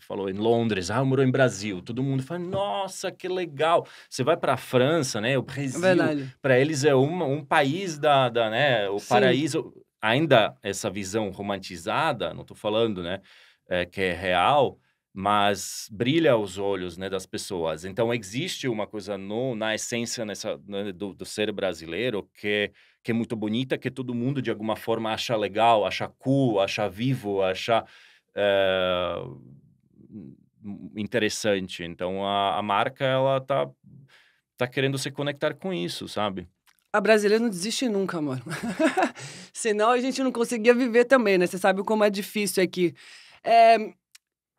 falou em Londres: "Ah, eu moro em Brasil", todo mundo fala: "Nossa, que legal". Você vai para a França, né, o É Brasil, verdade. para eles é um país né, o Sim. paraíso. Ainda essa visão romantizada, não estou falando, né, que é real, mas brilha aos olhos, né, das pessoas. Então existe uma coisa no na essência nessa, né, do ser brasileiro que é muito bonita, que todo mundo de alguma forma acha legal, acha cool, acha vivo, acha, eh, interessante. Então a marca ela tá querendo se conectar com isso, sabe. A brasileira não desiste nunca, amor. Senão a gente não conseguia viver também, né, você sabe como é difícil aqui. Eh,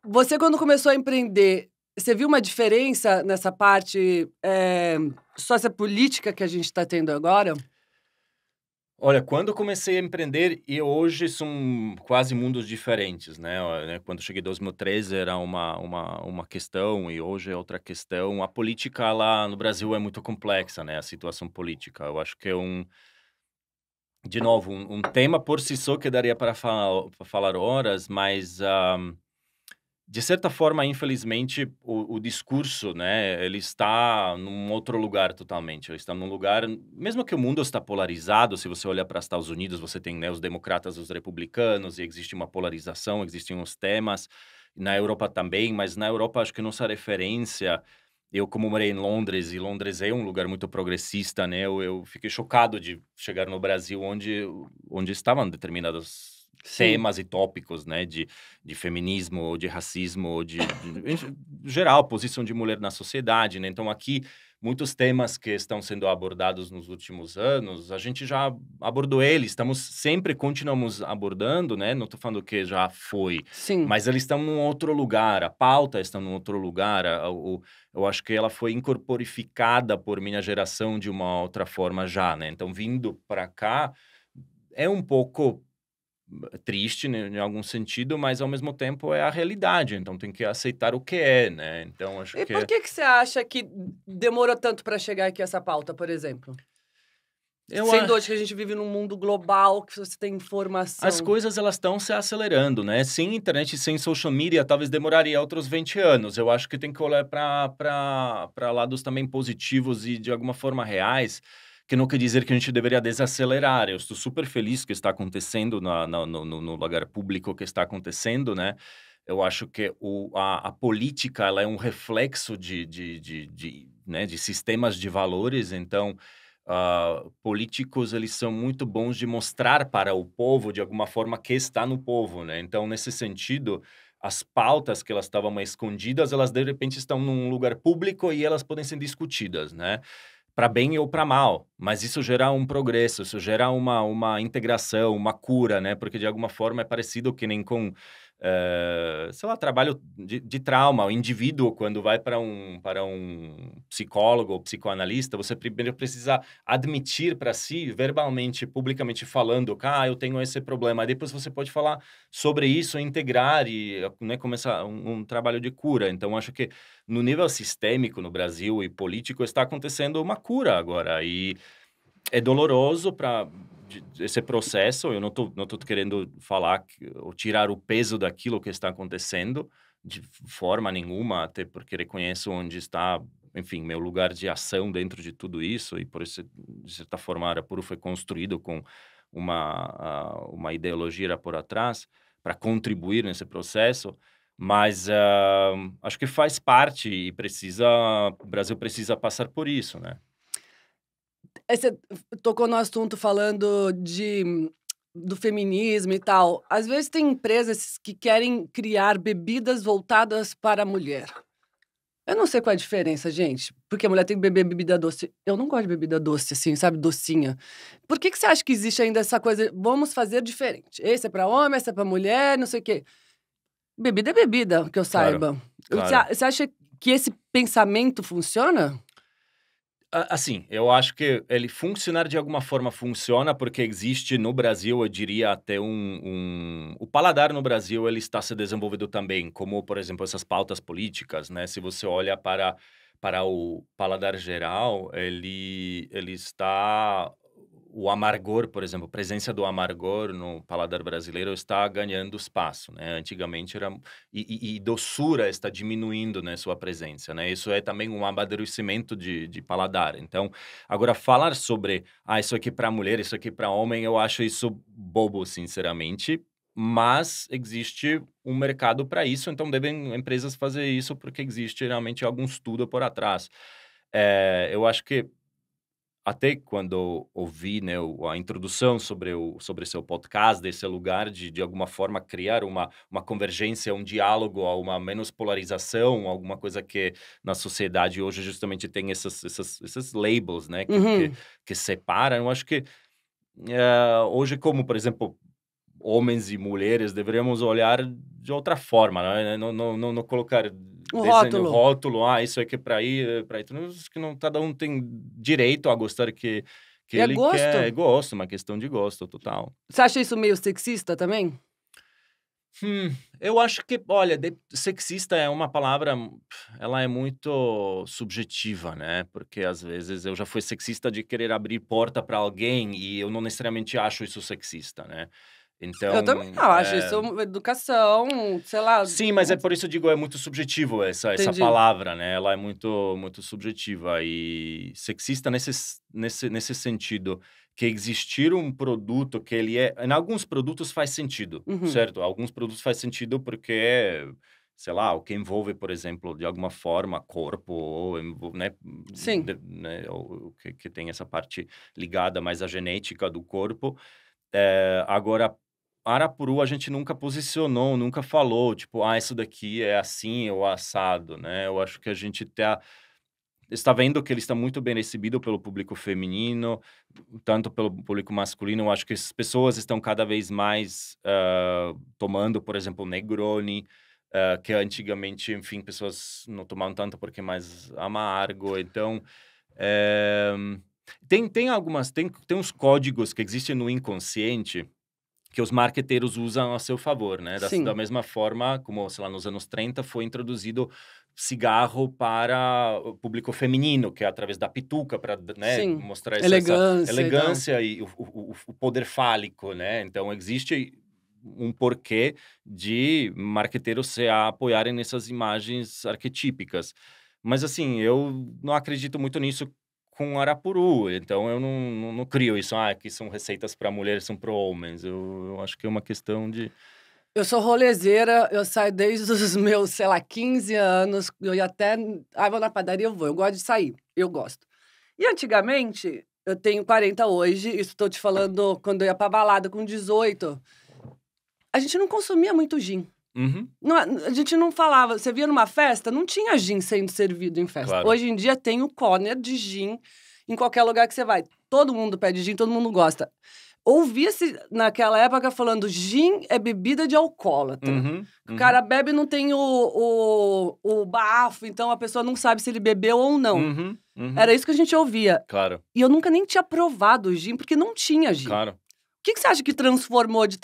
Você quando começou a empreender, você viu uma diferença nessa parte, sociopolítica que a gente está tendo agora? Olha, quando eu comecei a empreender e hoje são quase mundos diferentes, né, quando eu cheguei em 2013 era uma questão e hoje é outra questão. A política lá no Brasil é muito complexa, né, a situação política. Eu acho que é de novo, um tema por si só que daria para falar horas, mas, de certa forma, infelizmente, o discurso, né, ele está num outro lugar totalmente. Ele está num lugar, mesmo que o mundo está polarizado, se você olhar para os Estados Unidos, você tem, né, os democratas, os republicanos, e existe uma polarização, existem os temas. Na Europa também, mas na Europa acho que nossa referência, eu como morei em Londres, e Londres é um lugar muito progressista, né, eu fiquei chocado de chegar no Brasil onde estavam determinados Sim. temas e tópicos, né, de feminismo, ou de racismo, ou em geral, posição de mulher na sociedade, né. Então aqui, muitos temas que estão sendo abordados nos últimos anos, a gente já abordou eles, continuamos abordando, né, não estou falando que já foi, Sim. mas eles estão num outro lugar, a pauta está num outro lugar, eu acho que ela foi incorporificada por minha geração de uma outra forma já, né. Então vindo para cá, é um pouco triste, né, em algum sentido, mas ao mesmo tempo é a realidade, então tem que aceitar o que é, né. Então acho E que por que que você acha que demorou tanto para chegar aqui essa pauta, por exemplo? Sendo hoje que a gente vive num mundo global, que você tem informação. As coisas, elas estão se acelerando, né? Sem internet e sem social media, talvez demoraria outros 20 anos. Eu acho que tem que olhar para lados também positivos e, de alguma forma, reais, que não quer dizer que a gente deveria desacelerar. Eu estou super feliz que está acontecendo no lugar público que está acontecendo, né? Eu acho que a política, ela é um reflexo né, de sistemas de valores, então políticos, eles são muito bons de mostrar para o povo, de alguma forma, que está no povo, né? Então, nesse sentido, as pautas que elas estavam mais escondidas, elas, de repente, estão num lugar público e elas podem ser discutidas, né? Para bem ou para mal, mas isso gera um progresso, isso gera uma integração, uma cura, né? Porque, de alguma forma, é parecido que nem com sei lá, trabalho de trauma. O indivíduo, quando vai para um psicólogo ou psicoanalista, você primeiro precisa admitir para si, verbalmente, publicamente falando, eu tenho esse problema. Aí depois você pode falar sobre isso, integrar e, né, começar um trabalho de cura. Então, acho que no nível sistêmico no Brasil e político está acontecendo uma cura agora. E é doloroso para esse processo. Eu não tô querendo falar ou tirar o peso daquilo que está acontecendo de forma nenhuma, até porque reconheço onde está, enfim, meu lugar de ação dentro de tudo isso, e por isso, de certa forma, a Arapuru foi construído com uma ideologia por atrás para contribuir nesse processo. Mas acho que faz parte e o Brasil precisa passar por isso, né? Você tocou no assunto falando do feminismo e tal. Às vezes tem empresas que querem criar bebidas voltadas para a mulher. Eu não sei qual é a diferença, gente, porque a mulher tem que beber bebida doce. Eu não gosto de bebida doce, assim, sabe, docinha. Por que você acha que existe ainda essa coisa, vamos fazer diferente? Esse é para homem, esse é para mulher, não sei o quê. Bebida é bebida, que eu Claro, saiba. claro. Você acha que esse pensamento funciona? Assim, eu acho que ele funcionar de alguma forma funciona, porque existe no Brasil, eu diria até o paladar no Brasil, ele está se desenvolvendo também, como, por exemplo, essas pautas políticas, né? Se você olha para o paladar geral, ele está o amargor, por exemplo, a presença do amargor no paladar brasileiro está ganhando espaço, né? Antigamente era e doçura está diminuindo, né, sua presença, né? Isso é também um amadurecimento de paladar. Então, agora falar sobre, isso aqui para mulher, isso aqui para homem, eu acho isso bobo, sinceramente, mas existe um mercado para isso, então devem empresas fazer isso, porque existe realmente algum estudo por atrás. Eu acho que até quando ouvi, né, a introdução sobre seu podcast, desse lugar de alguma forma criar uma convergência, um diálogo, uma menos polarização, alguma coisa que na sociedade hoje justamente tem esses labels, né, Uhum. que separam. Eu acho que hoje, como por exemplo, homens e mulheres, deveríamos olhar de outra forma, né? Não colocar O desenho, rótulo. rótulo, isso aqui é para ir, para ir. Acho que não, cada um tem direito a gostar que E é ele quer. gosto? É gosto, uma questão de gosto total. Você acha isso meio sexista também? Eu acho que, olha, sexista é uma palavra, ela é muito subjetiva, né? Porque às vezes eu já fui sexista de querer abrir porta para alguém e eu não necessariamente acho isso sexista, né? Eu também Então, não, acho isso uma educação, sei lá, sim, mas é por isso eu digo, é muito subjetivo essa entendi. palavra, né, ela é muito subjetiva e sexista nesse sentido, que existir um produto que ele em alguns produtos faz sentido, Uhum. certo? Alguns produtos faz sentido porque, sei lá, o que envolve, por exemplo, de alguma forma, corpo ou né, Sim. ou que tem essa parte ligada mais à genética do corpo. Agora, Arapuru a gente nunca posicionou, nunca falou, tipo: isso daqui é assim ou assado", né. Eu acho que a gente está vendo que ele está muito bem recebido pelo público feminino, tanto pelo público masculino. Eu acho que as pessoas estão cada vez mais, tomando, por exemplo, o Negroni, que antigamente, enfim, pessoas não tomavam tanto porque é mais amargo. Então, eh, tem uns códigos que existem no inconsciente que os marqueteiros usam a seu favor, né, da Sim. mesma forma como, sei lá, nos anos 30 foi introduzido cigarro para o público feminino, que é através da pituca, para, né, Sim. mostrar essa Elegância e tal. elegância e o poder fálico, né? Então, existe um porquê de marqueteiros se apoiarem nessas imagens arquetípicas. Mas, assim, eu não acredito muito nisso com Arapuru, então eu não crio isso, que são receitas para mulheres, são para homens. Eu acho que é uma questão de... Eu sou rolezeira, eu saio desde os meus, sei lá, 15 anos, eu ia até... vou na padaria, eu vou. Eu gosto de sair, eu gosto. E antigamente, eu tenho 40 hoje, isso estou te falando quando eu ia pra balada com 18, a gente não consumia muito gin. Uhum, A gente não falava, você via numa festa, não tinha gin sendo servido em festa. claro. Hoje em dia tem o corner de gin em qualquer lugar que você vai. Todo mundo pede gin, todo mundo gosta. Ouvia-se naquela época falando gin é bebida de alcoólatra. Uhum, O cara bebe e não tem o bafo, então a pessoa não sabe se ele bebeu ou não. uhum, Era isso que a gente ouvia. claro, E eu nunca nem tinha provado o gin, porque não tinha gin. claro. O que você acha que transformou de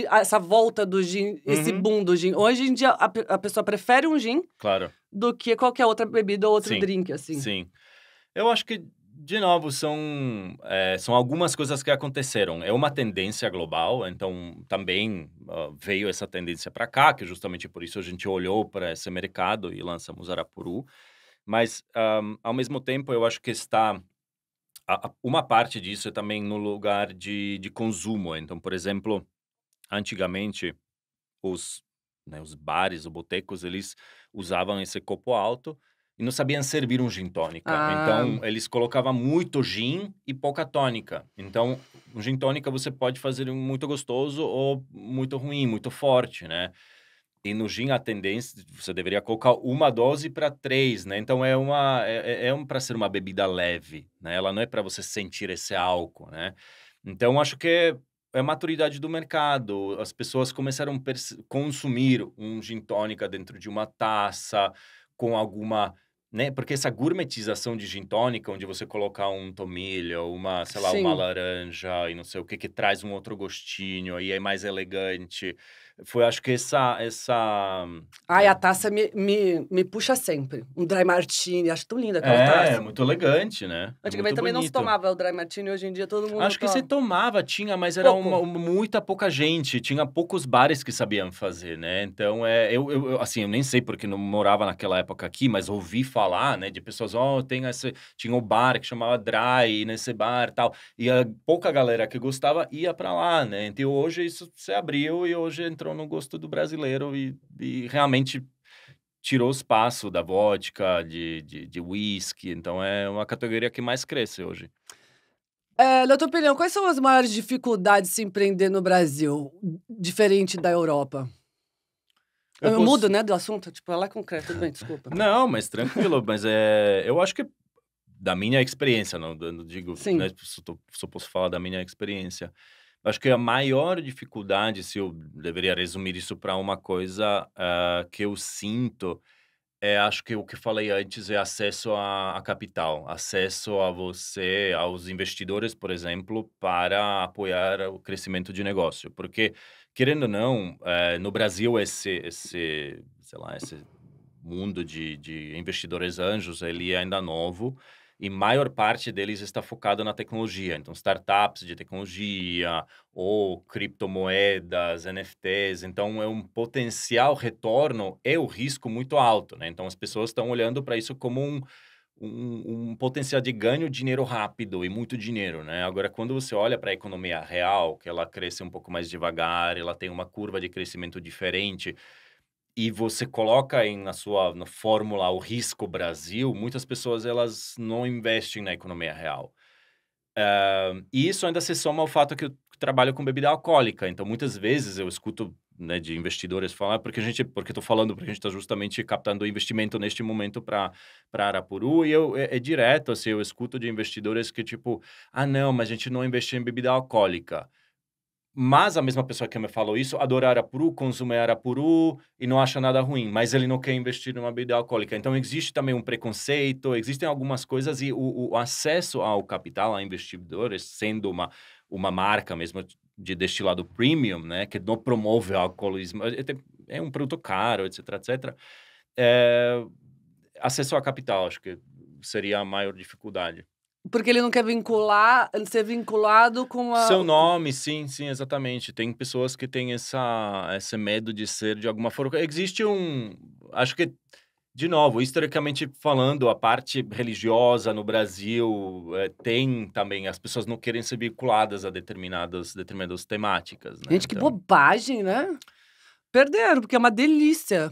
essa volta do gin, esse Uhum. boom do gin? Hoje em dia, a pessoa prefere um gin Claro, do que qualquer outra bebida ou outro sim, drink, assim. sim. Eu acho que, de novo, são algumas coisas que aconteceram. É uma tendência global, então também veio essa tendência para cá, que justamente por isso a gente olhou para esse mercado e lançamos Arapuru. Mas, ao mesmo tempo, eu acho que uma parte disso é também no lugar de consumo. Então, por exemplo, antigamente, os, né, os bares, os botecos, eles usavam esse copo alto e não sabiam servir um gin tônica. Ah, Então, eles colocavam muito gin e pouca tônica. Então, um gin tônica você pode fazer muito gostoso ou muito ruim, muito forte, né? E no gin a tendência, você deveria colocar uma dose para três, né? Então, para ser uma bebida leve, né? Ela não é para você sentir esse álcool, né? Então, acho que é a maturidade do mercado. As pessoas começaram a consumir um gin tônica dentro de uma taça, com alguma, né? Porque essa gourmetização de gin tônica, onde você colocar um tomilho, sei lá, uma sim. laranja e não sei o que traz um outro gostinho, aí é mais elegante. Foi, acho que Ai, a taça me puxa sempre. Um dry martini, acho tão linda aquela É, taça. muito elegante, né? É Antigamente muito também não se bonito. tomava o dry martini, hoje em dia todo mundo Acho que você toma. tomava, tinha, mas era Pouco. muita pouca gente. Tinha poucos bares que sabiam fazer, né? Então, assim, eu nem sei porque não morava naquela época aqui, mas ouvi falar, né, de pessoas, tinha um bar que chamava Dry, e nesse bar tal. E a pouca galera que gostava ia pra lá, né? Então, hoje isso se abriu e hoje entrou no gosto do brasileiro e realmente tirou o espaço da vodka, de whisky. Então, é uma categoria que mais cresce hoje. Na tua opinião, quais são as maiores dificuldades de se empreender no Brasil, diferente da Europa? Eu Eu mudo, posso né, do assunto, tipo, é lá concreto, tudo bem, desculpa. Não, mas tranquilo, mas, eu acho que da minha experiência, não digo, né, Sim. se eu posso falar da minha experiência. Acho que a maior dificuldade, se eu deveria resumir isso para uma coisa, que eu sinto, acho que o que falei antes é acesso a capital, acesso aos investidores, por exemplo, para apoiar o crescimento de negócio. Porque, querendo ou não, no Brasil sei lá, esse mundo de investidores anjos, ele é ainda novo e maior parte deles está focado na tecnologia. Então, startups de tecnologia ou criptomoedas, NFTs. Então, é um potencial retorno e o risco muito alto, né? Então, as pessoas estão olhando para isso como um potencial de ganho dinheiro rápido e muito dinheiro, né? Agora, quando você olha para a economia real, que ela cresce um pouco mais devagar, ela tem uma curva de crescimento diferente, e você coloca na fórmula o risco Brasil, muitas pessoas elas não investem na economia real. E isso ainda se soma ao fato que eu trabalho com bebida alcoólica, então muitas vezes eu escuto, né, de investidores falar, porque estou falando, porque a gente está justamente captando investimento neste momento para Arapuru, e é direto, assim, eu escuto de investidores que tipo, não, mas a gente não investe em bebida alcoólica. Mas a mesma pessoa que me falou isso adora Arapuru, consome Arapuru e não acha nada ruim, mas ele não quer investir numa bebida alcoólica. Então, existe também um preconceito, existem algumas coisas e o acesso ao capital, a investidores, sendo uma marca mesmo de destilado premium, né, que não promove o alcoolismo, é um produto caro, etc, etc. acesso a capital, acho que seria a maior dificuldade. Porque ele não quer ser vinculado com Seu nome, sim, sim, exatamente. Tem pessoas que têm esse medo de ser de alguma forma. Existe acho que, de novo, historicamente falando, a parte religiosa no Brasil tem também. As pessoas não querem ser vinculadas a determinadas temáticas, né? Gente, que bobagem, né? Perderam, porque é uma delícia.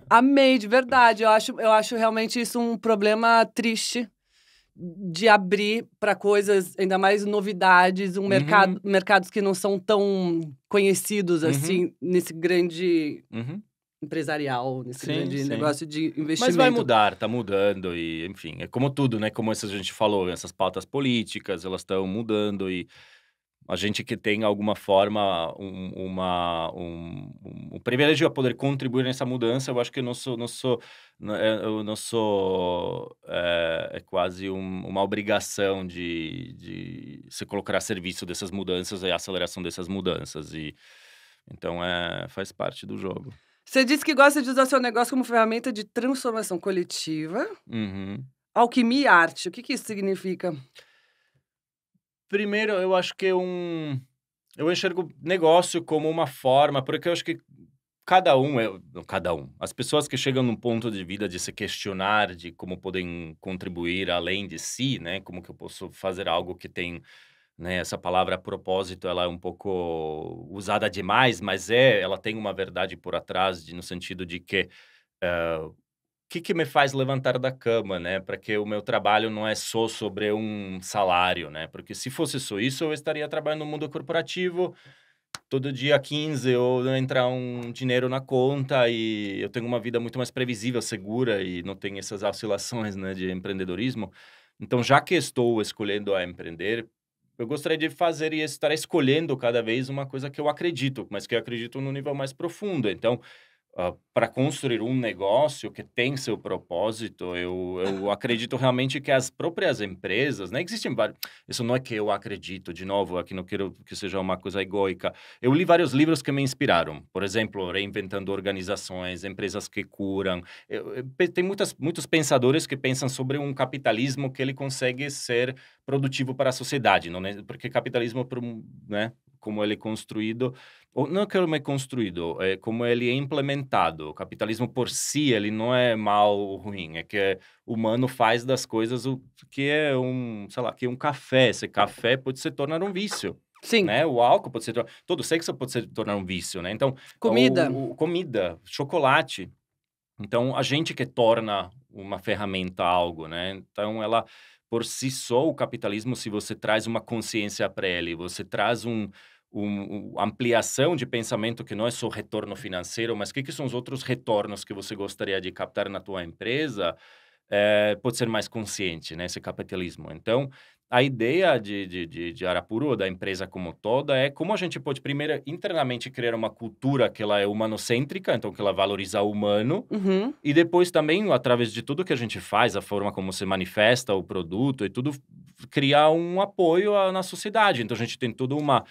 Amei, de verdade. Eu acho realmente isso um problema triste de abrir para coisas, ainda mais novidades, mercados que não são tão conhecidos assim, nesse grande empresarial, nesse grande negócio de investimento. Mas vai mudar, tá mudando e, enfim, é como tudo, né? Como a gente falou, essas pautas políticas, elas estão mudando e a gente que tem alguma forma um privilégio a poder contribuir nessa mudança, eu acho que eu não sou é quase uma obrigação de se colocar a serviço dessas mudanças e a aceleração dessas mudanças e então faz parte do jogo. Você disse que gosta de usar seu negócio como ferramenta de transformação coletiva, alquimia e arte. O que isso significa? Primeiro, eu acho que eu enxergo negócio como uma forma, porque eu acho que as pessoas que chegam num ponto de vida de se questionar de como podem contribuir além de si, né? Como que eu posso fazer algo que tem, né? Essa palavra propósito, ela é um pouco usada demais, mas ela tem uma verdade por atrás, no sentido de que o que me faz levantar da cama, né? Para que o meu trabalho não é só sobre um salário, né? Porque se fosse só isso, eu estaria trabalhando no mundo corporativo, todo dia 15 ou entrar um dinheiro na conta e eu tenho uma vida muito mais previsível, segura e não tem essas oscilações, né, de empreendedorismo. Então, já que estou escolhendo a empreender, eu gostaria de fazer e estar escolhendo cada vez uma coisa que eu acredito, mas que eu acredito no nível mais profundo. Então, para construir um negócio que tem seu propósito, eu acredito realmente que as próprias empresas, né, existem vários. Isso não é que eu acredito, de novo, aqui não quero que seja uma coisa egóica. Eu li vários livros que me inspiraram. Por exemplo, Reinventando Organizações, Empresas que Curam. Tem muitos pensadores que pensam sobre um capitalismo que ele consegue ser produtivo para a sociedade, não é? Porque capitalismo, né, como ele é construído, ou não como é construído, é como ele é implementado. O capitalismo por si, ele não é mal ou ruim, é que o humano faz das coisas o que é sei lá, que é um café. Esse café pode se tornar um vício. Sim. Né? O álcool pode todo sexo pode se tornar um vício, né? Então, comida, comida, chocolate. Então, a gente que torna uma ferramenta algo, né? Então, ela por si só, o capitalismo, se você traz uma consciência para ele, você traz ampliação de pensamento que não é só retorno financeiro, mas o que são os outros retornos que você gostaria de captar na tua empresa, pode ser mais consciente, né, esse capitalismo. Então, a ideia de Arapuru, da empresa como toda, é como a gente pode, primeiro, internamente criar uma cultura que ela é humanocêntrica, então que ela valoriza o humano, e depois também, através de tudo que a gente faz, a forma como se manifesta o produto e tudo, criar um apoio na sociedade. Então, a gente tem toda uma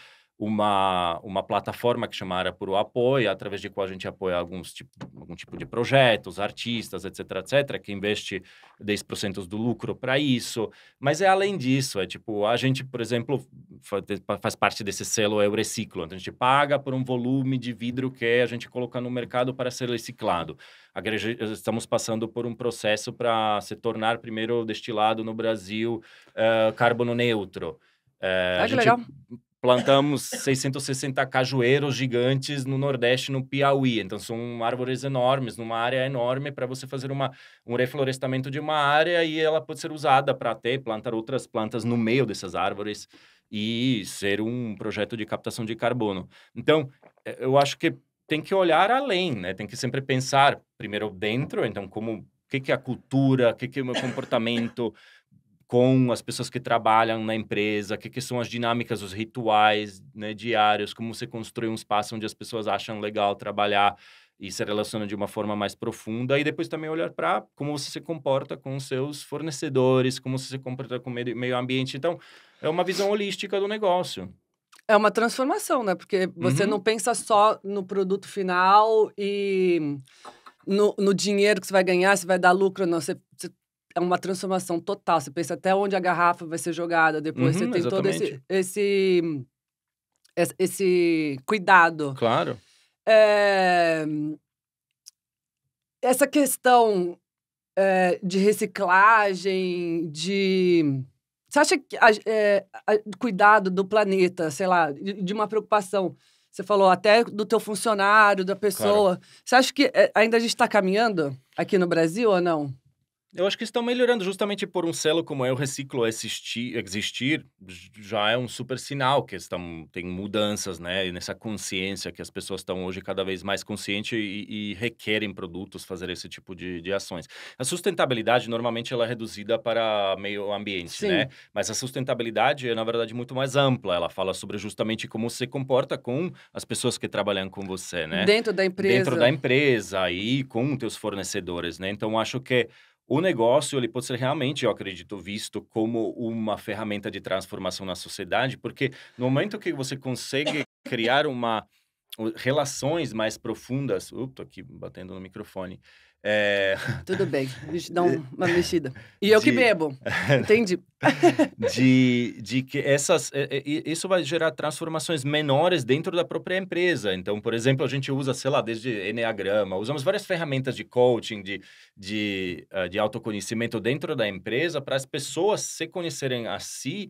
plataforma que chama Arapuru Apoia, através de qual a gente apoia algum tipo de projetos, artistas, etc, etc, que investe 10% do lucro para isso. Mas é além disso, tipo, a gente, por exemplo, faz parte desse selo Eureciclo, então a gente paga por um volume de vidro que a gente coloca no mercado para ser reciclado. Estamos passando por um processo para se tornar primeiro destilado no Brasil carbono neutro. que legal. Plantamos 660 cajueiros gigantes no Nordeste, no Piauí. Então, são árvores enormes, numa área enorme, para você fazer um reflorestamento de uma área e ela pode ser usada para plantar outras plantas no meio dessas árvores e ser um projeto de captação de carbono. Então, eu acho que tem que olhar além, né? Tem que sempre pensar primeiro dentro, então, o que é a cultura, o que é o meu comportamento com as pessoas que trabalham na empresa, o que são as dinâmicas, os rituais, né, diários, como você constrói um espaço onde as pessoas acham legal trabalhar e se relacionam de uma forma mais profunda, e depois também olhar para como você se comporta com os seus fornecedores, como você se comporta com o meio ambiente. Então, é uma visão holística do negócio. É uma transformação, né? Porque você não pensa só no produto final no dinheiro que você vai ganhar, se vai dar lucro ou não. É uma transformação total. Você pensa até onde a garrafa vai ser jogada depois. Você tem todo exatamente. esse cuidado. Claro. Essa questão de reciclagem, Você acha que cuidado do planeta, sei lá, de uma preocupação, você falou até do teu funcionário, da pessoa. Claro. Você acha que ainda a gente está caminhando aqui no Brasil ou não? Eu acho que estão melhorando justamente por um selo como é o Reciclo existir, já é um super sinal que tem mudanças, né, nessa consciência que as pessoas estão hoje cada vez mais conscientes e requerem produtos fazer esse tipo de ações. A sustentabilidade, normalmente, ela é reduzida para meio ambiente, Sim. né? Mas a sustentabilidade é, na verdade, muito mais ampla. Ela fala sobre justamente como você se comporta com as pessoas que trabalham com você, né? Dentro da empresa. Dentro da empresa e com teus fornecedores, né? Então, acho que o negócio, ele pode ser realmente, eu acredito, visto como uma ferramenta de transformação na sociedade, porque no momento que você consegue criar relações mais profundas... tô aqui batendo no microfone. Tudo bem, a gente dá uma mexida. E eu que bebo, entendi. De que isso vai gerar transformações menores dentro da própria empresa. Então, por exemplo, a gente usa, sei lá, desde Enneagrama, usamos várias ferramentas de coaching, de autoconhecimento dentro da empresa para as pessoas se conhecerem a si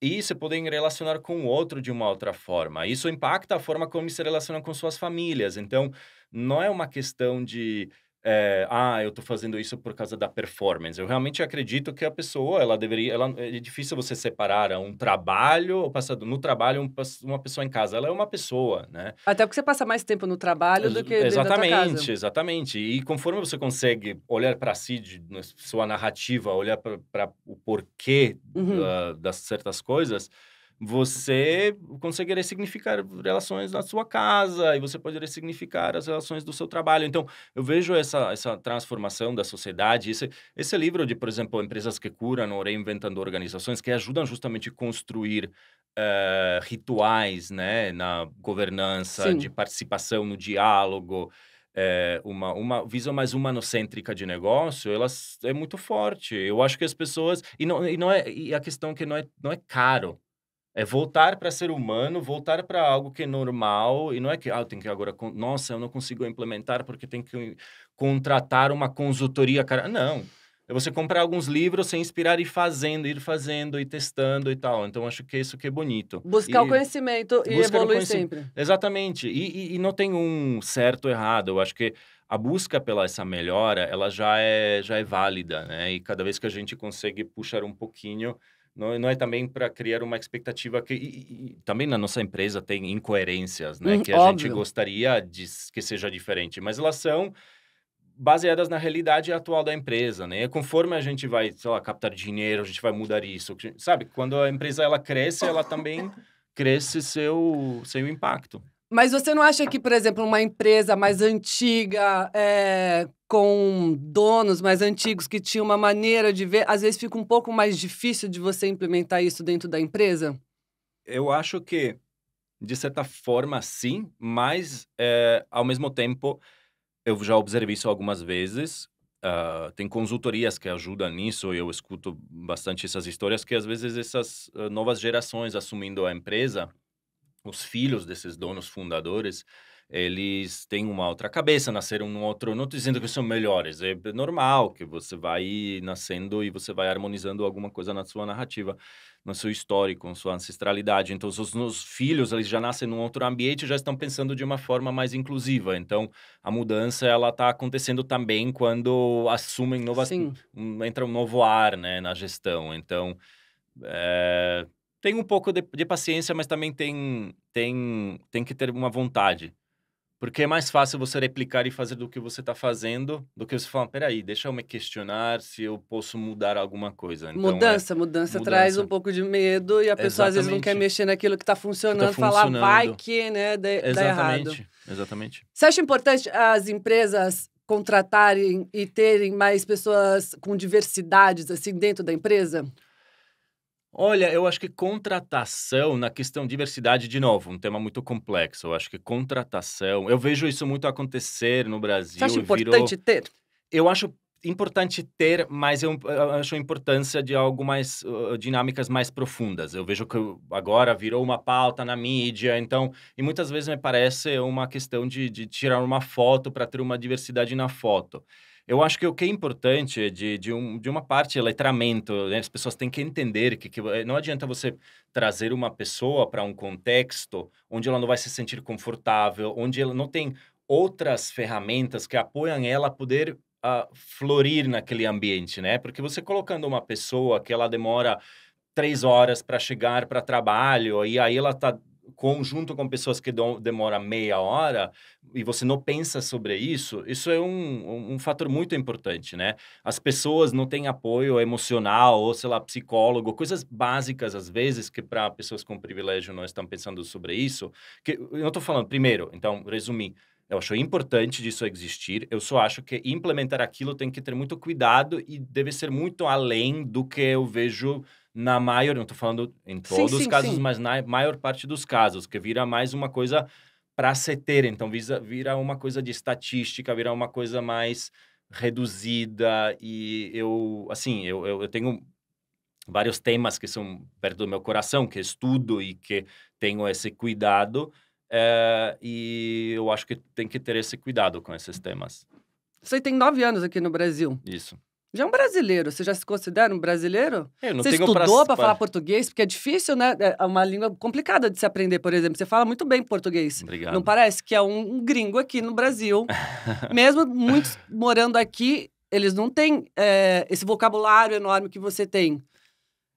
e se poderem relacionar com o outro de uma outra forma. Isso impacta a forma como se relacionam com suas famílias. Então, não é uma questão de... eu tô fazendo isso por causa da performance. Eu realmente acredito que a pessoa, é difícil você separar um trabalho, no trabalho, uma pessoa em casa. Ela é uma pessoa, né? Até porque você passa mais tempo no trabalho do que dentro da tua casa. Exatamente. E conforme você consegue olhar para si, na sua narrativa, olhar para o porquê das certas coisas, você consegue ressignificar relações na sua casa e você pode ressignificar as relações do seu trabalho. Então, eu vejo essa transformação da sociedade. Esse livro de, por exemplo, Empresas que Curam ou Reinventando Organizações, que ajudam justamente a construir rituais, né, na governança, Sim. de participação no diálogo, uma visão mais humanocêntrica de negócio, é muito forte. Eu acho que as pessoas... E a questão que não é caro. É voltar para ser humano, voltar para algo que é normal, e não é que, eu tenho que agora... Nossa, eu não consigo implementar porque tem que contratar uma consultoria, cara. Não. É você comprar alguns livros, se inspirar e ir fazendo e testando e tal. Então, acho que isso que é bonito. Buscar o conhecimento e evoluir sempre. Exatamente. E não tem um certo ou errado. Eu acho que a busca pela essa melhora, ela já é válida, né? E cada vez que a gente consegue puxar um pouquinho... Não é também para criar uma expectativa que... E também na nossa empresa tem incoerências, né? Que a gente gostaria que seja diferente. Mas elas são baseadas na realidade atual da empresa, né? E conforme a gente vai, sei lá, captar dinheiro, a gente vai mudar isso. Sabe? Quando a empresa ela cresce, ela também cresce seu impacto. Mas você não acha que, por exemplo, uma empresa mais antiga, com donos mais antigos que tinham uma maneira de ver, às vezes fica um pouco mais difícil de você implementar isso dentro da empresa? Eu acho que, de certa forma, sim, mas, ao mesmo tempo, eu já observei isso algumas vezes. Tem consultorias que ajudam nisso, e eu escuto bastante essas histórias, que às vezes essas novas gerações assumindo a empresa, os filhos desses donos fundadores, eles têm uma outra cabeça, nasceram num outro... Não estou dizendo que são melhores, é normal que você vai nascendo e você vai harmonizando alguma coisa na sua narrativa, no seu histórico, na sua ancestralidade. Então, os filhos, eles já nascem num outro ambiente e já estão pensando de uma forma mais inclusiva. Então, a mudança, ela está acontecendo também quando assumem entra um novo ar, né, na gestão. Então, tem um pouco de paciência, mas também tem que ter uma vontade. Porque é mais fácil você replicar e fazer do que você está fazendo, do que você falar, peraí, deixa eu me questionar se eu posso mudar alguma coisa. Então, mudança traz um pouco de medo e a pessoa às vezes não quer mexer naquilo que está funcionando, falar vai que, né, dá errado. Exatamente. Você acha importante as empresas contratarem e terem mais pessoas com diversidades, assim, dentro da empresa? Olha, eu acho que contratação na questão diversidade, de novo, um tema muito complexo. Eu acho que contratação, eu vejo isso muito acontecer no Você acha Brasil e virou. importante ter? Eu acho importante ter, mas eu acho a importância de algo mais, dinâmicas mais profundas. Eu vejo que agora virou uma pauta na mídia, então, e muitas vezes me parece uma questão de tirar uma foto para ter uma diversidade na foto. Eu acho que o que é importante é de uma parte é letramento, né, as pessoas têm que entender que não adianta você trazer uma pessoa para um contexto onde ela não vai se sentir confortável, onde ela não tem outras ferramentas que apoiam ela a poder florir naquele ambiente, né? Porque você colocando uma pessoa que ela demora 3 horas para chegar para trabalho, e aí ela tá junto com pessoas que demora meia hora, e você não pensa sobre isso, isso é um fator muito importante, né? As pessoas não têm apoio emocional, ou sei lá, psicólogo, coisas básicas, às vezes, que para pessoas com privilégio não estão pensando sobre isso, que eu não estou falando, primeiro, então, resumir, eu acho importante disso existir, eu só acho que implementar aquilo tem que ter muito cuidado e deve ser muito além do que eu vejo na maior, não estou falando em Sim, todos os sim, casos, sim. mas na maior parte dos casos, que vira mais uma coisa para se ter, então vira uma coisa de estatística, vira uma coisa mais reduzida e assim, eu tenho vários temas que são perto do meu coração, que estudo e que tenho esse cuidado, e eu acho que tem que ter esse cuidado com esses temas. Você tem 9 anos aqui no Brasil. Isso. Já é um brasileiro, você já se considera um brasileiro? Eu não Você tenho estudou para falar português? Porque é difícil, né? É uma língua complicada de se aprender, por exemplo. Você fala muito bem português. Não Obrigado. parece que é um gringo aqui no Brasil. Mesmo muitos morando aqui, eles não têm esse vocabulário enorme que você tem.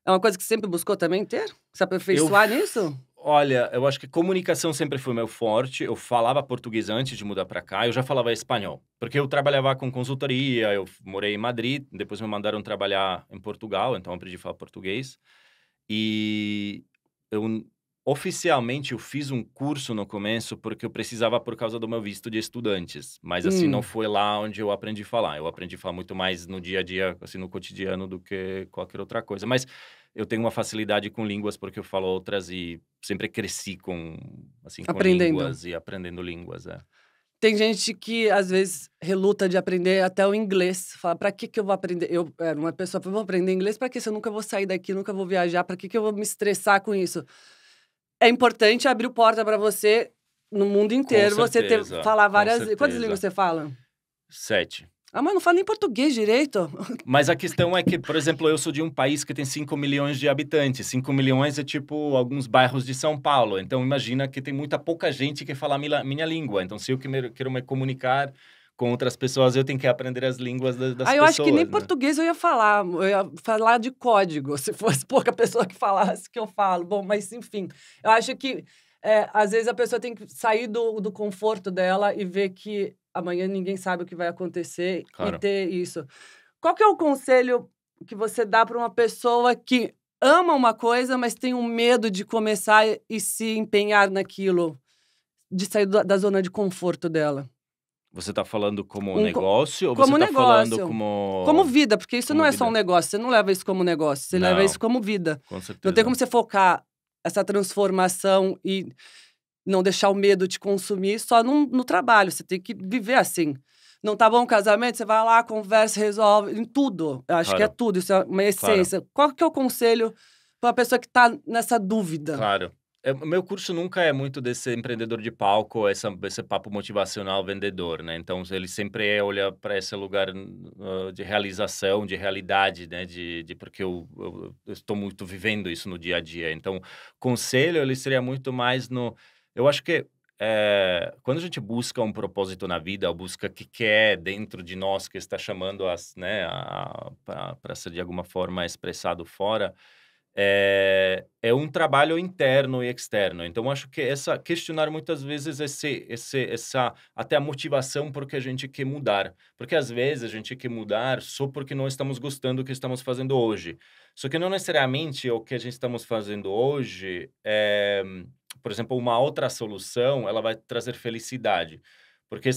É uma coisa que você sempre buscou também ter? Se Eu aperfeiçoar nisso? Olha, eu acho que comunicação sempre foi meu forte. Eu falava português antes de mudar para cá, eu já falava espanhol, porque eu trabalhava com consultoria, eu morei em Madrid, depois me mandaram trabalhar em Portugal, então eu aprendi a falar português. E eu oficialmente eu fiz um curso no começo, porque eu precisava por causa do meu visto de estudantes, mas assim, não Hum. foi lá onde eu aprendi a falar. Eu aprendi a falar muito mais no dia a dia, assim, no cotidiano do que qualquer outra coisa. Mas eu tenho uma facilidade com línguas, porque eu falo outras e sempre cresci com, assim, com Aprendendo. línguas e aprendendo línguas, é. Tem gente que, às vezes, reluta de aprender até o inglês. Fala, pra que eu vou aprender? Eu era uma pessoa, vou aprender inglês pra quê? Se eu nunca vou sair daqui, nunca vou viajar, pra que eu vou me estressar com isso? É importante abrir porta pra você no mundo Com inteiro, você certeza, falar com várias. Quantas línguas certeza. você fala? 7. Ah, mas não fala nem português direito. Mas a questão é que, por exemplo, eu sou de um país que tem 5 milhões de habitantes. 5 milhões é tipo alguns bairros de São Paulo. Então, imagina que tem pouca gente que fala a minha língua. Então, se eu quero me comunicar com outras pessoas, eu tenho que aprender as línguas das Aí eu acho que nem pessoas, né? português eu ia falar de código, se fosse pouca pessoa que falasse que eu falo. Bom, mas enfim, eu acho que às vezes a pessoa tem que sair do conforto dela e ver que amanhã ninguém sabe o que vai acontecer e Claro. ter isso. Qual que é o conselho que você dá para uma pessoa que ama uma coisa, mas tem um medo de começar e se empenhar naquilo, de sair da zona de conforto dela? Você está falando como Um co negócio ou você Como está falando negócio, como como vida, porque isso não como é só um vida? negócio, você não leva isso como negócio, você leva isso Não, como vida. com Não tem certeza. como você focar essa transformação e não deixar o medo te consumir só no trabalho, você tem que viver assim. Não tá bom o casamento, você vai lá, conversa, resolve, em tudo. Eu acho que é Claro, tudo, isso é uma claro. essência. Qual que é o conselho para uma pessoa que tá nessa dúvida? Claro. O meu curso nunca é muito desse empreendedor de palco, esse papo motivacional vendedor, né? Então, ele sempre olha para esse lugar de realização, de realidade, né? Porque eu estou muito vivendo isso no dia a dia. Então, conselho, ele seria muito mais no. Eu acho que quando a gente busca um propósito na vida, ou busca o que é dentro de nós que está chamando né, para ser de alguma forma expressado fora. É um trabalho interno e externo. Então, acho que questionar muitas vezes essa até a motivação porque a gente quer mudar. Porque às vezes a gente quer mudar só porque não estamos gostando do que estamos fazendo hoje. Só que não necessariamente o que a gente estamos fazendo hoje, por exemplo, uma outra solução, ela vai trazer felicidade. Porque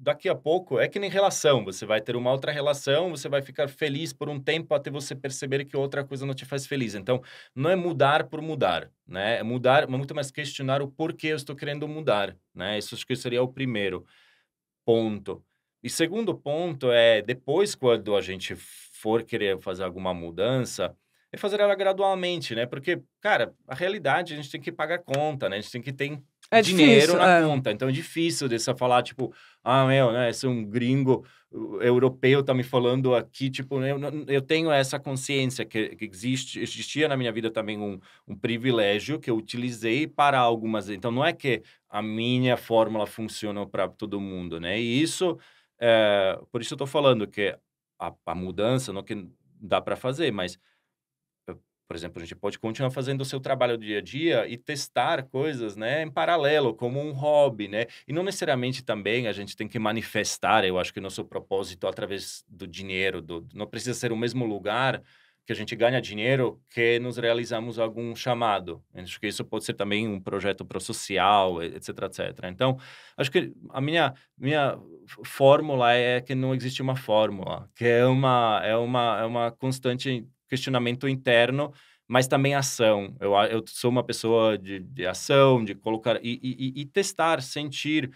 daqui a pouco é que nem relação, você vai ter uma outra relação, você vai ficar feliz por um tempo até você perceber que outra coisa não te faz feliz. Então, não é mudar por mudar, né? É mudar, mas muito mais questionar o porquê eu estou querendo mudar, né? Isso acho que seria o primeiro ponto. E segundo ponto é, depois quando a gente for querer fazer alguma mudança, é fazer ela gradualmente, né? Porque, cara, a realidade, a gente tem que pagar conta, né? A gente tem que ter É dinheiro difícil, na é. conta. Então é difícil de você falar, tipo, ah, meu, né? Esse é um gringo europeu tá me falando aqui, tipo, eu tenho essa consciência que existia na minha vida também um privilégio que eu utilizei para algumas. Então não é que a minha fórmula funciona para todo mundo, né? E isso, por isso eu tô falando que a mudança não que dá para fazer, mas por exemplo, a gente pode continuar fazendo o seu trabalho dia a dia e testar coisas, né, em paralelo, como um hobby, né? E não necessariamente também a gente tem que manifestar, eu acho que nosso propósito através do dinheiro, não precisa ser o mesmo lugar que a gente ganha dinheiro que nos realizamos algum chamado. Acho que isso pode ser também um projeto pro social, etc, etc. Então, acho que a minha fórmula é que não existe uma fórmula, que é uma constante questionamento interno, mas também ação. Eu sou uma pessoa de ação, de colocar e testar, sentir.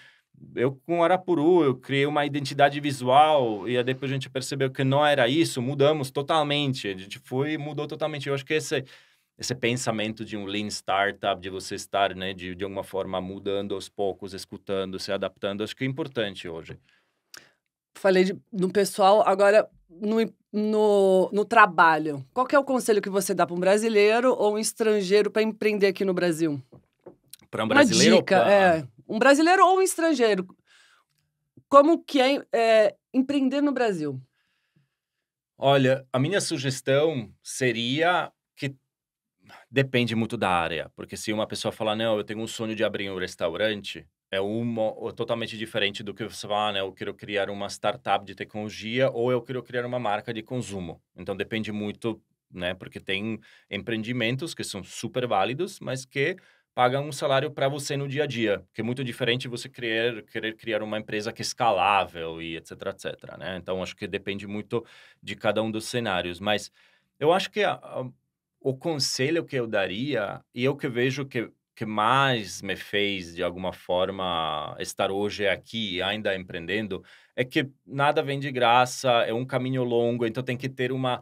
Eu, com Arapuru, eu criei uma identidade visual e aí depois a gente percebeu que não era isso, mudamos totalmente. A gente foi e mudou totalmente. Eu acho que esse pensamento de um lean startup, de você estar, né, de alguma forma mudando aos poucos, escutando, se adaptando, acho que é importante hoje. Falei no pessoal, agora no trabalho. Qual que é o conselho que você dá para um brasileiro ou um estrangeiro para empreender aqui no Brasil? Para um Uma brasileiro ou dica, para... um brasileiro ou um estrangeiro. Como que é empreender no Brasil? Olha, a minha sugestão seria que depende muito da área, porque se uma pessoa falar: "Não, eu tenho um sonho de abrir um restaurante", é totalmente diferente do que você falar: "Ah, né, eu quero criar uma startup de tecnologia ou eu quero criar uma marca de consumo". Então depende muito, né, porque tem empreendimentos que são super válidos, mas que pagam um salário para você no dia a dia, que é muito diferente você querer criar uma empresa que é escalável e etc, etc, né. Então acho que depende muito de cada um dos cenários, mas eu acho que o conselho que eu daria, e eu que vejo que mais me fez, de alguma forma, estar hoje aqui, ainda empreendendo, é que nada vem de graça, é um caminho longo, então tem que ter uma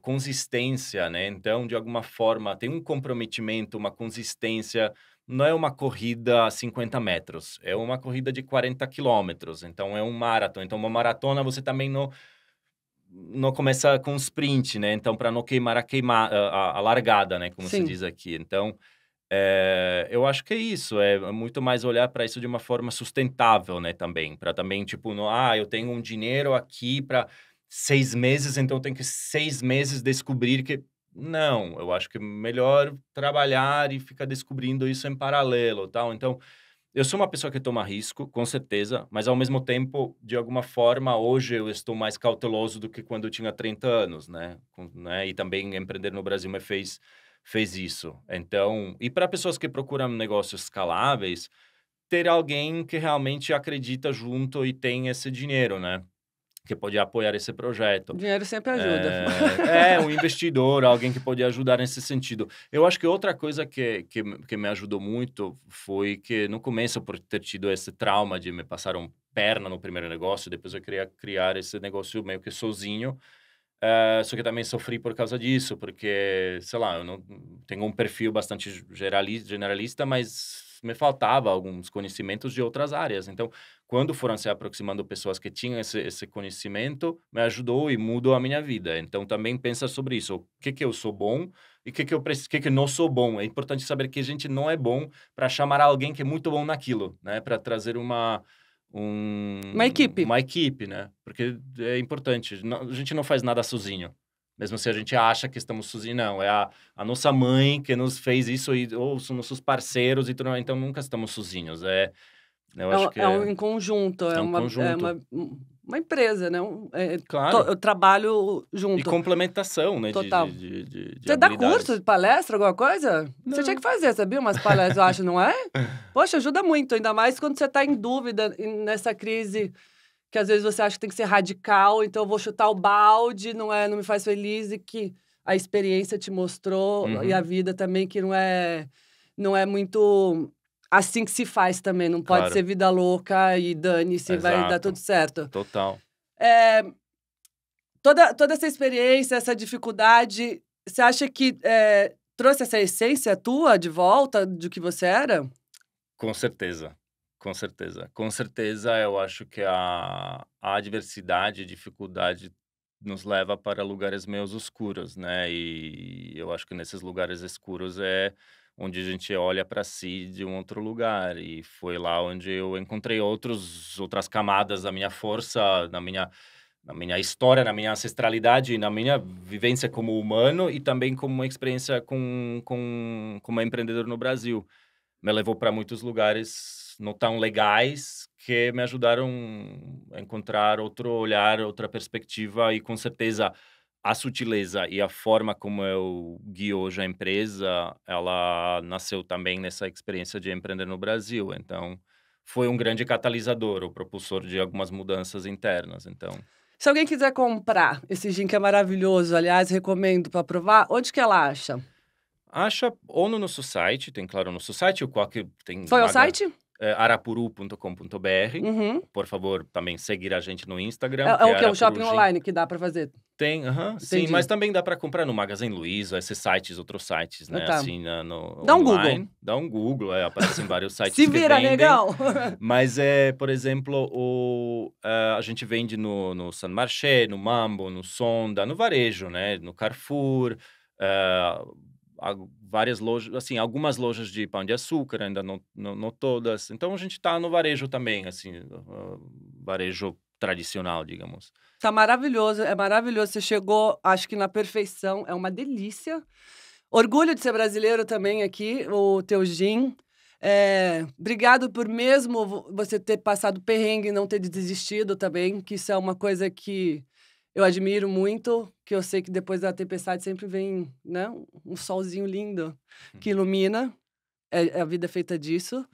consistência, né? Então, de alguma forma, tem um comprometimento, uma consistência. Não é uma corrida a 50 metros, é uma corrida de 40 quilômetros, então é um maratona. Então, uma maratona você também não começa com sprint, né, então para não queimar a largada, né, como se Sim. diz aqui. Então, eu acho que é isso, é muito mais olhar para isso de uma forma sustentável, né, também, para também, tipo, não: "Ah, eu tenho um dinheiro aqui para 6 meses, então tem que 6 meses descobrir que", não, eu acho que é melhor trabalhar e ficar descobrindo isso em paralelo, tal. Então, eu sou uma pessoa que toma risco, com certeza, mas ao mesmo tempo, de alguma forma, hoje eu estou mais cauteloso do que quando eu tinha 30 anos, né? Né? E também empreender no Brasil me fez isso. Então, e para pessoas que procuram negócios escaláveis, ter alguém que realmente acredita junto e tem esse dinheiro, né? Que pode apoiar esse projeto. Dinheiro sempre ajuda. Um investidor, alguém que pode ajudar nesse sentido. Eu acho que outra coisa que me ajudou muito foi que no começo, por ter tido esse trauma de me passaram perna no primeiro negócio, depois eu queria criar esse negócio meio que sozinho. Só que também sofri por causa disso, porque, sei lá, eu não tenho um perfil bastante generalista, mas me faltava alguns conhecimentos de outras áreas. Então, quando foram se aproximando pessoas que tinham esse conhecimento, me ajudou e mudou a minha vida. Então, também pensa sobre isso. O que que eu sou bom e o que que que não sou bom. É importante saber que a gente não é bom para chamar alguém que é muito bom naquilo, né? Para trazer Uma equipe. uma equipe, né? Porque é importante. A gente não faz nada sozinho. Mesmo se a gente acha que estamos sozinhos, não. É a nossa mãe que nos fez isso, ou são nossos parceiros, e então nunca estamos sozinhos. Eu acho que Em conjunto, é um conjunto. uma empresa, né? Claro. Eu trabalho E junto. complementação, né? Total. De Você dá habilidades. curso de palestra, alguma coisa? Você Não. tinha que fazer, sabia? Umas palestras, eu acho, não é? Poxa, ajuda muito, ainda mais quando você tá em dúvida nessa crise, que às vezes você acha que tem que ser radical, então eu vou chutar o balde, não me faz feliz, e que a experiência te mostrou, e a vida também, que não é muito assim que se faz também, não pode Claro. ser vida louca e dane-se, vai dar Exato. tudo certo. Total. Toda essa experiência, essa dificuldade, você acha que trouxe essa essência tua de volta do que você era? Com certeza. Com certeza. Com certeza, eu acho que a adversidade, a dificuldade nos leva para lugares meio escuros, né? E eu acho que nesses lugares escuros é onde a gente olha para si de um outro lugar. E foi lá onde eu encontrei outras camadas da minha força, na minha história, na minha ancestralidade, na minha vivência como humano e também como uma experiência como empreendedor no Brasil. Me levou para muitos lugares não tão legais que me ajudaram a encontrar outro olhar, outra perspectiva e, com certeza, a sutileza e a forma como eu guio hoje a empresa, ela nasceu também nessa experiência de empreender no Brasil. Então, foi um grande catalisador, o propulsor de algumas mudanças internas, então... Se alguém quiser comprar esse gin que é maravilhoso, aliás, recomendo para provar, onde que ela acha? Acha ou no nosso site, tem claro no nosso site, ou qualquer... Tem Foi ao site? arapuru.com.br. Uhum. Por favor, também seguir a gente no Instagram. É o que? Um shopping Arapuru Gin. online que dá para fazer? Tem, sim, Entendi. mas também dá para comprar no Magazine Luiza, esses sites, outros sites, né? Tá. Assim, Dá um online. Google. Dá um Google, aparecem vários sites Se que vira, vendem. negão! Mas por exemplo, a gente vende no San Marché, no Mambo, no Sonda, no varejo, né? No Carrefour, várias lojas, assim, algumas lojas de pão de açúcar, ainda não todas. Então a gente tá no varejo também, assim, varejo tradicional, digamos. Tá maravilhoso, é maravilhoso. Você chegou, acho que na perfeição, é uma delícia. Orgulho de ser brasileiro também aqui, o teu gin. Obrigado por mesmo você ter passado perrengue e não ter desistido também, que isso é uma coisa que eu admiro muito, que eu sei que depois da tempestade sempre vem, né, um solzinho lindo que ilumina. A vida é feita disso.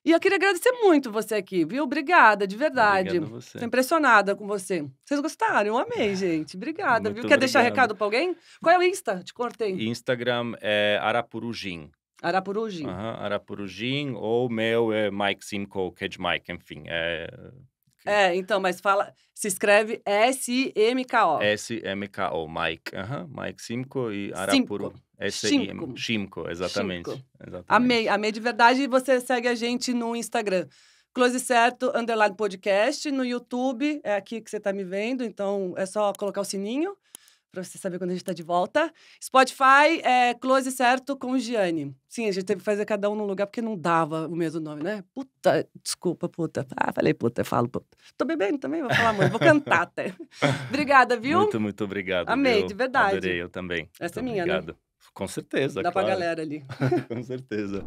E eu queria agradecer muito você aqui, viu? Obrigada, de verdade. Obrigado a você. Tô impressionada com você. Vocês gostaram? Eu amei, gente. Obrigada, Muito viu? Quer deixar obrigado. recado pra alguém? Qual é o Insta? Te cortei. Instagram é Arapuru Gin. Arapuru Gin. Arapuru Gin, ou o meu é Mike Simcoe, Cage Mike, enfim. Então, mas se escreve S-I-M-K-O. S-M-K-O, Mike. Mike Simcoe e Arapuru. S-I-M. Shimco, exatamente. Shimco. Exatamente. Amei de verdade. E você segue a gente no Instagram. Close Certo, _podcast. No YouTube, é aqui que você tá me vendo. Então, é só colocar o sininho pra você saber quando a gente tá de volta. Spotify, Close Certo com Gianni. Sim, a gente teve que fazer cada um num lugar, porque não dava o mesmo nome, né? Desculpa, puta. Falei puta, eu falo puta. Tô bebendo também, vou falar muito. Vou cantar até. Obrigada, viu? Muito, muito obrigado. Amei, viu? de verdade. Adorei, eu também. Essa muito é minha, obrigado. né? Com certeza, Dá claro. pra galera ali. Com certeza.